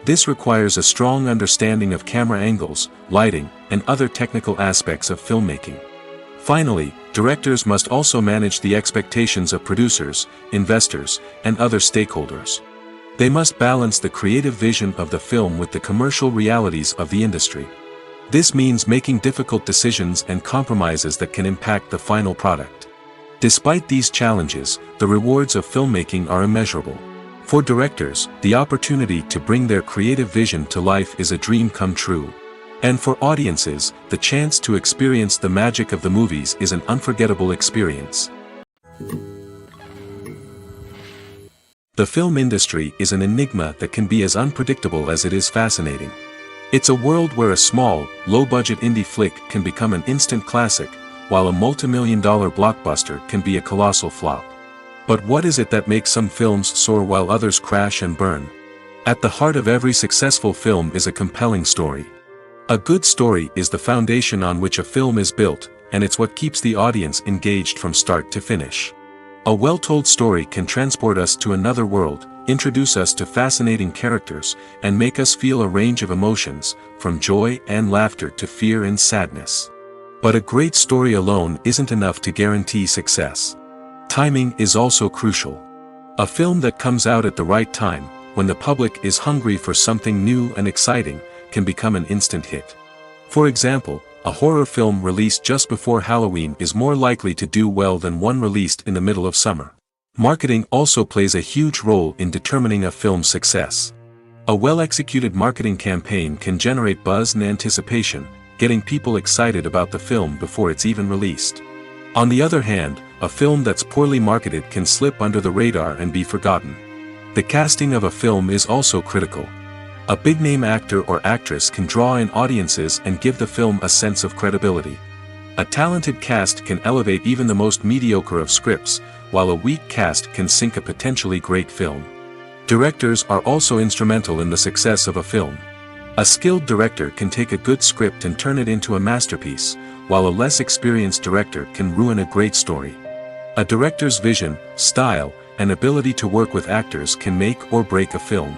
This requires a strong understanding of camera angles, lighting, and other technical aspects of filmmaking. Finally, directors must also manage the expectations of producers, investors, and other stakeholders. They must balance the creative vision of the film with the commercial realities of the industry. This means making difficult decisions and compromises that can impact the final product. Despite these challenges, the rewards of filmmaking are immeasurable. For directors, the opportunity to bring their creative vision to life is a dream come true. And for audiences, the chance to experience the magic of the movies is an unforgettable experience. The film industry is an enigma that can be as unpredictable as it is fascinating. It's a world where a small, low-budget indie flick can become an instant classic, while a multi-million-dollar blockbuster can be a colossal flop. But what is it that makes some films soar while others crash and burn? At the heart of every successful film is a compelling story. A good story is the foundation on which a film is built, and it's what keeps the audience engaged from start to finish. A well-told story can transport us to another world, introduce us to fascinating characters, and make us feel a range of emotions, from joy and laughter to fear and sadness. But a great story alone isn't enough to guarantee success. Timing is also crucial. A film that comes out at the right time, when the public is hungry for something new and exciting, can become an instant hit. For example, a horror film released just before Halloween is more likely to do well than one released in the middle of summer. Marketing also plays a huge role in determining a film's success. A well-executed marketing campaign can generate buzz and anticipation, getting people excited about the film before it's even released. On the other hand, a film that's poorly marketed can slip under the radar and be forgotten. The casting of a film is also critical. A big-name actor or actress can draw in audiences and give the film a sense of credibility. A talented cast can elevate even the most mediocre of scripts, while a weak cast can sink a potentially great film. Directors are also instrumental in the success of a film. A skilled director can take a good script and turn it into a masterpiece, while a less experienced director can ruin a great story. A director's vision, style, and ability to work with actors can make or break a film.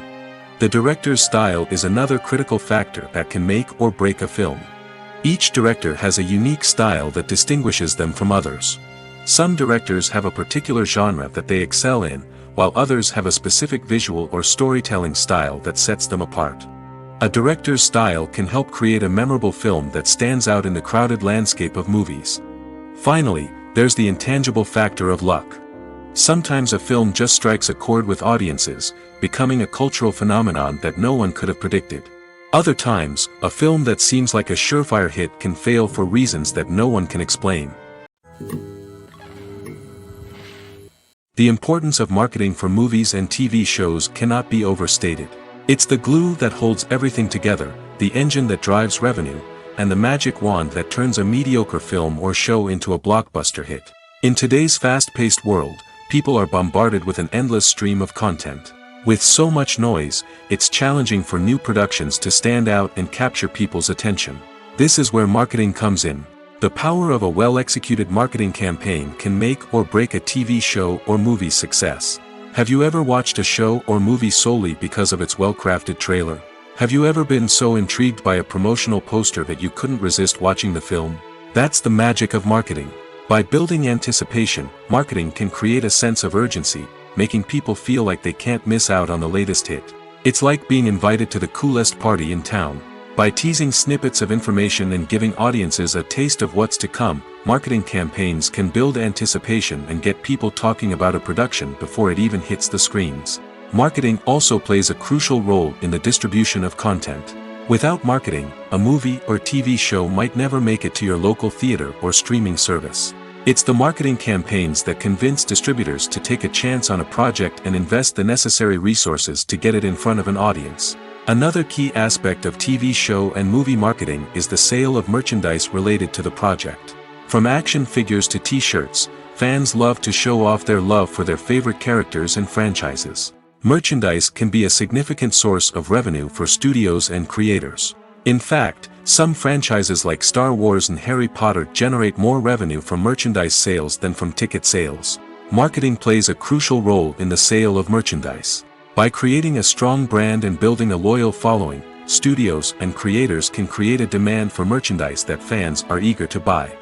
The director's style is another critical factor that can make or break a film. Each director has a unique style that distinguishes them from others. Some directors have a particular genre that they excel in, while others have a specific visual or storytelling style that sets them apart. A director's style can help create a memorable film that stands out in the crowded landscape of movies. Finally, there's the intangible factor of luck. Sometimes a film just strikes a chord with audiences, becoming a cultural phenomenon that no one could have predicted. Other times, a film that seems like a surefire hit can fail for reasons that no one can explain. The importance of marketing for movies and TV shows cannot be overstated. It's the glue that holds everything together, the engine that drives revenue, and the magic wand that turns a mediocre film or show into a blockbuster hit. In today's fast-paced world, people are bombarded with an endless stream of content. With so much noise, it's challenging for new productions to stand out and capture people's attention. This is where marketing comes in. The power of a well-executed marketing campaign can make or break a TV show or movie's success. Have you ever watched a show or movie solely because of its well-crafted trailer? Have you ever been so intrigued by a promotional poster that you couldn't resist watching the film? That's the magic of marketing. By building anticipation, marketing can create a sense of urgency, making people feel like they can't miss out on the latest hit. It's like being invited to the coolest party in town. By teasing snippets of information and giving audiences a taste of what's to come, marketing campaigns can build anticipation and get people talking about a production before it even hits the screens. Marketing also plays a crucial role in the distribution of content. Without marketing, a movie or TV show might never make it to your local theater or streaming service. It's the marketing campaigns that convince distributors to take a chance on a project and invest the necessary resources to get it in front of an audience. Another key aspect of TV show and movie marketing is the sale of merchandise related to the project. From action figures to t-shirts, fans love to show off their love for their favorite characters and franchises. Merchandise can be a significant source of revenue for studios and creators. In fact, some franchises like Star Wars and Harry Potter generate more revenue from merchandise sales than from ticket sales. Marketing plays a crucial role in the sale of merchandise. By creating a strong brand and building a loyal following, studios and creators can create a demand for merchandise that fans are eager to buy.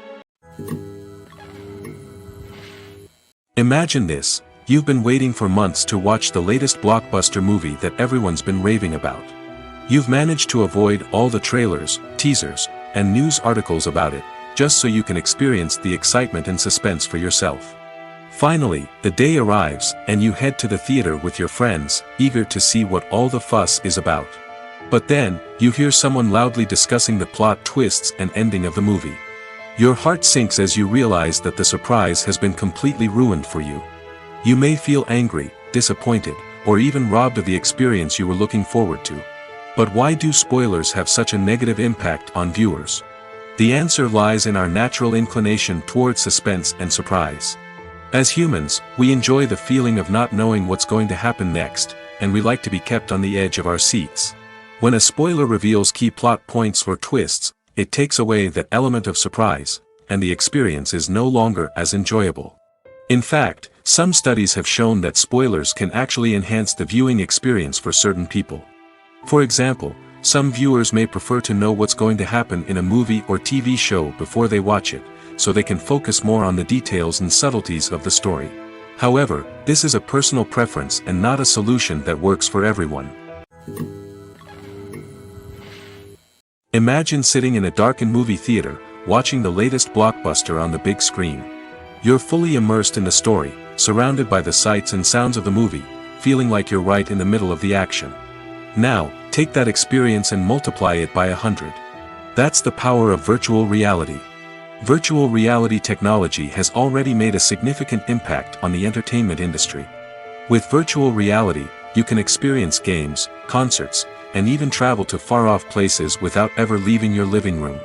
Imagine this: you've been waiting for months to watch the latest blockbuster movie that everyone's been raving about. You've managed to avoid all the trailers, teasers, and news articles about it, just so you can experience the excitement and suspense for yourself. Finally, the day arrives, and you head to the theater with your friends, eager to see what all the fuss is about. But then, you hear someone loudly discussing the plot twists and ending of the movie. Your heart sinks as you realize that the surprise has been completely ruined for you. You may feel angry, disappointed, or even robbed of the experience you were looking forward to. But why do spoilers have such a negative impact on viewers? The answer lies in our natural inclination toward suspense and surprise. As humans, we enjoy the feeling of not knowing what's going to happen next, and we like to be kept on the edge of our seats. When a spoiler reveals key plot points or twists, it takes away that element of surprise, and the experience is no longer as enjoyable. In fact, some studies have shown that spoilers can actually enhance the viewing experience for certain people. For example, some viewers may prefer to know what's going to happen in a movie or TV show before they watch it, so they can focus more on the details and subtleties of the story. However, this is a personal preference and not a solution that works for everyone. Imagine sitting in a darkened movie theater, watching the latest blockbuster on the big screen. You're fully immersed in the story, surrounded by the sights and sounds of the movie, feeling like you're right in the middle of the action. Now, take that experience and multiply it by 100. That's the power of virtual reality. Virtual reality technology has already made a significant impact on the entertainment industry. With virtual reality, you can experience games, concerts, and even travel to far-off places without ever leaving your living room.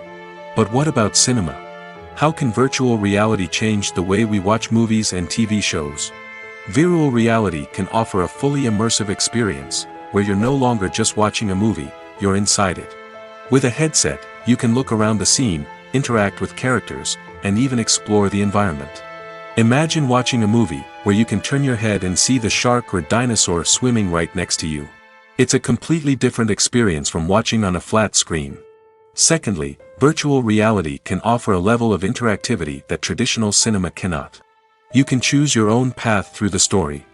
But what about cinema? How can virtual reality change the way we watch movies and TV shows? Virtual reality can offer a fully immersive experience, where you're no longer just watching a movie, you're inside it. With a headset, you can look around the scene, interact with characters, and even explore the environment. Imagine watching a movie, where you can turn your head and see the shark or dinosaur swimming right next to you. It's a completely different experience from watching on a flat screen. Secondly, virtual reality can offer a level of interactivity that traditional cinema cannot. You can choose your own path through the story.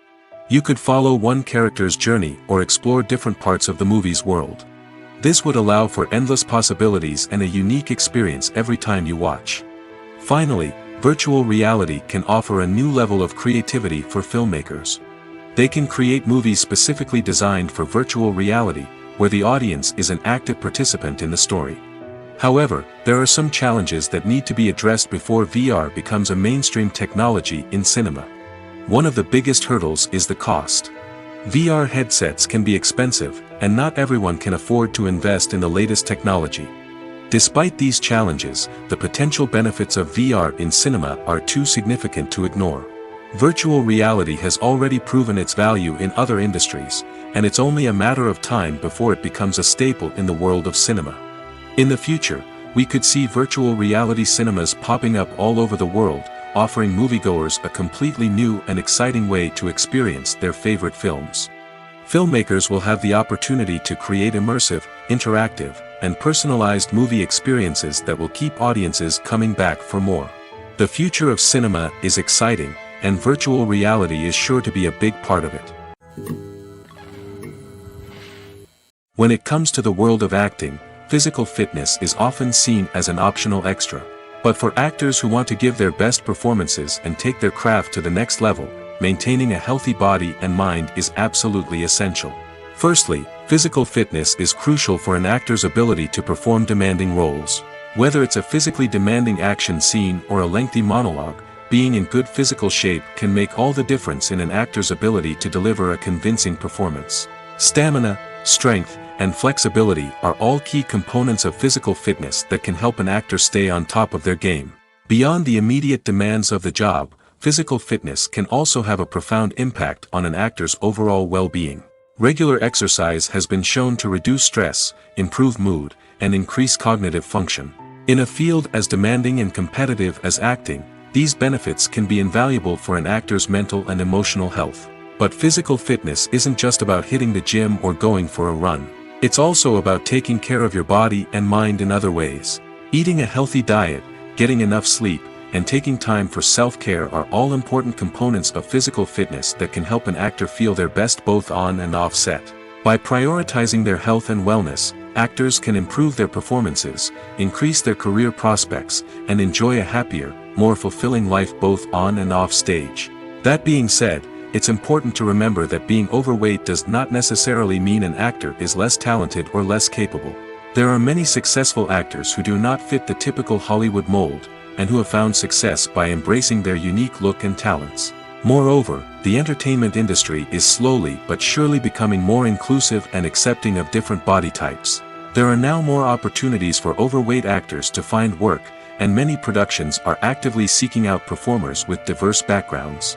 You could follow one character's journey or explore different parts of the movie's world. This would allow for endless possibilities and a unique experience every time you watch. Finally, virtual reality can offer a new level of creativity for filmmakers. They can create movies specifically designed for virtual reality, where the audience is an active participant in the story. However, there are some challenges that need to be addressed before VR becomes a mainstream technology in cinema. One of the biggest hurdles is the cost. VR headsets can be expensive, and not everyone can afford to invest in the latest technology. Despite these challenges, the potential benefits of VR in cinema are too significant to ignore. Virtual reality has already proven its value in other industries, and it's only a matter of time before it becomes a staple in the world of cinema. In the future, we could see virtual reality cinemas popping up all over the world, offering moviegoers a completely new and exciting way to experience their favorite films. Filmmakers will have the opportunity to create immersive, interactive, and personalized movie experiences that will keep audiences coming back for more. The future of cinema is exciting, and virtual reality is sure to be a big part of it. When it comes to the world of acting, physical fitness is often seen as an optional extra. But for actors who want to give their best performances and take their craft to the next level, maintaining a healthy body and mind is absolutely essential. Firstly, physical fitness is crucial for an actor's ability to perform demanding roles. Whether it's a physically demanding action scene or a lengthy monologue, being in good physical shape can make all the difference in an actor's ability to deliver a convincing performance. Stamina, strength, and flexibility are all key components of physical fitness that can help an actor stay on top of their game. Beyond the immediate demands of the job, physical fitness can also have a profound impact on an actor's overall well-being. Regular exercise has been shown to reduce stress, improve mood, and increase cognitive function. In a field as demanding and competitive as acting, these benefits can be invaluable for an actor's mental and emotional health. But physical fitness isn't just about hitting the gym or going for a run. It's also about taking care of your body and mind in other ways. Eating a healthy diet, getting enough sleep, and taking time for self-care are all important components of physical fitness that can help an actor feel their best both on and off set. By prioritizing their health and wellness, actors can improve their performances, increase their career prospects, and enjoy a happier, more fulfilling life both on and off stage. That being said, it's important to remember that being overweight does not necessarily mean an actor is less talented or less capable. There are many successful actors who do not fit the typical Hollywood mold, and who have found success by embracing their unique look and talents. Moreover, the entertainment industry is slowly but surely becoming more inclusive and accepting of different body types. There are now more opportunities for overweight actors to find work, and many productions are actively seeking out performers with diverse backgrounds.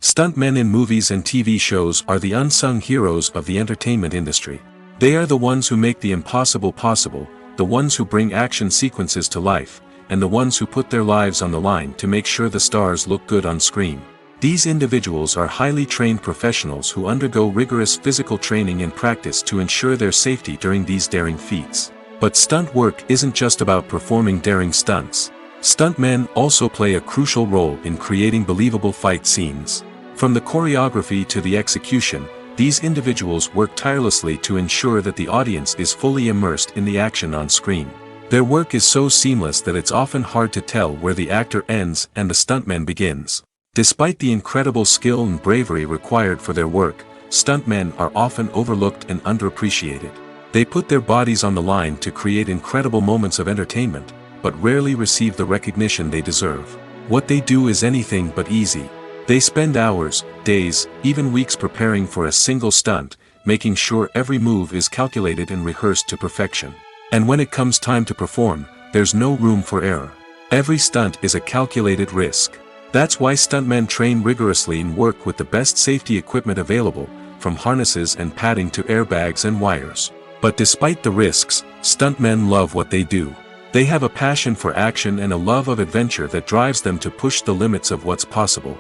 Stuntmen in movies and TV shows are the unsung heroes of the entertainment industry. They are the ones who make the impossible possible, the ones who bring action sequences to life, and the ones who put their lives on the line to make sure the stars look good on screen. These individuals are highly trained professionals who undergo rigorous physical training and practice to ensure their safety during these daring feats. But stunt work isn't just about performing daring stunts. Stuntmen also play a crucial role in creating believable fight scenes. From the choreography to the execution, these individuals work tirelessly to ensure that the audience is fully immersed in the action on screen. Their work is so seamless that it's often hard to tell where the actor ends and the stuntman begins. Despite the incredible skill and bravery required for their work, stuntmen are often overlooked and underappreciated. They put their bodies on the line to create incredible moments of entertainment, but rarely receive the recognition they deserve. What they do is anything but easy. They spend hours, days, even weeks preparing for a single stunt, making sure every move is calculated and rehearsed to perfection. And when it comes time to perform, there's no room for error. Every stunt is a calculated risk. That's why stuntmen train rigorously and work with the best safety equipment available, from harnesses and padding to airbags and wires. But despite the risks, stuntmen love what they do. They have a passion for action and a love of adventure that drives them to push the limits of what's possible.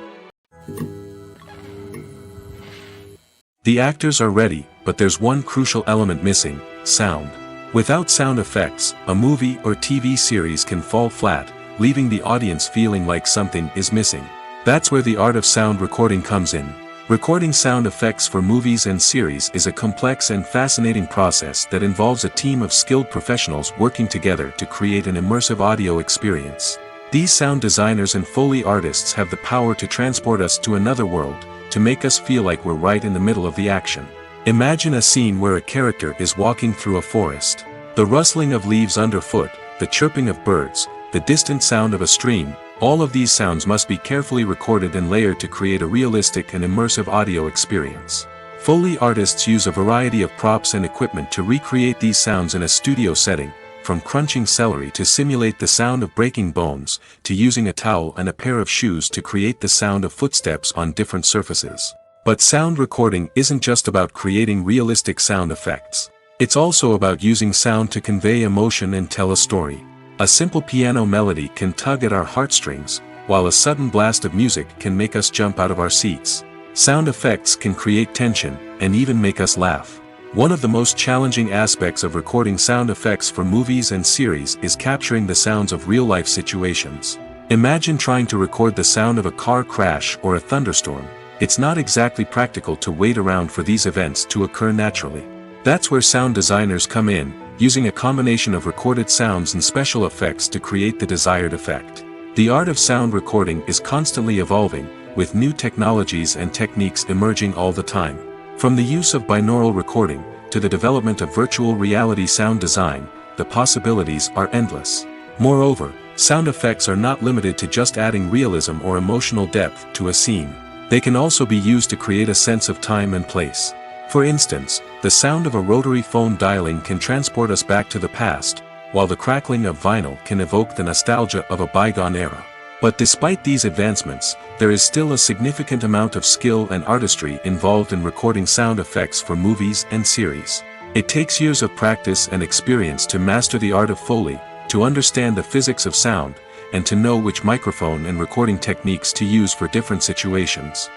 The actors are ready, but there's one crucial element missing: sound. Without sound effects, a movie or TV series can fall flat, leaving the audience feeling like something is missing. That's where the art of sound recording comes in. Recording sound effects for movies and series is a complex and fascinating process that involves a team of skilled professionals working together to create an immersive audio experience. These sound designers and Foley artists have the power to transport us to another world, to make us feel like we're right in the middle of the action. Imagine a scene where a character is walking through a forest. The rustling of leaves underfoot, the chirping of birds, the distant sound of a stream, all of these sounds must be carefully recorded and layered to create a realistic and immersive audio experience. Foley artists use a variety of props and equipment to recreate these sounds in a studio setting, from crunching celery to simulate the sound of breaking bones, to using a towel and a pair of shoes to create the sound of footsteps on different surfaces. But sound recording isn't just about creating realistic sound effects. It's also about using sound to convey emotion and tell a story. A simple piano melody can tug at our heartstrings, while a sudden blast of music can make us jump out of our seats. Sound effects can create tension, and even make us laugh. One of the most challenging aspects of recording sound effects for movies and series is capturing the sounds of real-life situations. Imagine trying to record the sound of a car crash or a thunderstorm. It's not exactly practical to wait around for these events to occur naturally. That's where sound designers come in, using a combination of recorded sounds and special effects to create the desired effect. The art of sound recording is constantly evolving, with new technologies and techniques emerging all the time. From the use of binaural recording, to the development of virtual reality sound design, the possibilities are endless. Moreover, sound effects are not limited to just adding realism or emotional depth to a scene. They can also be used to create a sense of time and place. For instance, the sound of a rotary phone dialing can transport us back to the past, while the crackling of vinyl can evoke the nostalgia of a bygone era. But despite these advancements, there is still a significant amount of skill and artistry involved in recording sound effects for movies and series. It takes years of practice and experience to master the art of Foley, to understand the physics of sound, and to know which microphone and recording techniques to use for different situations.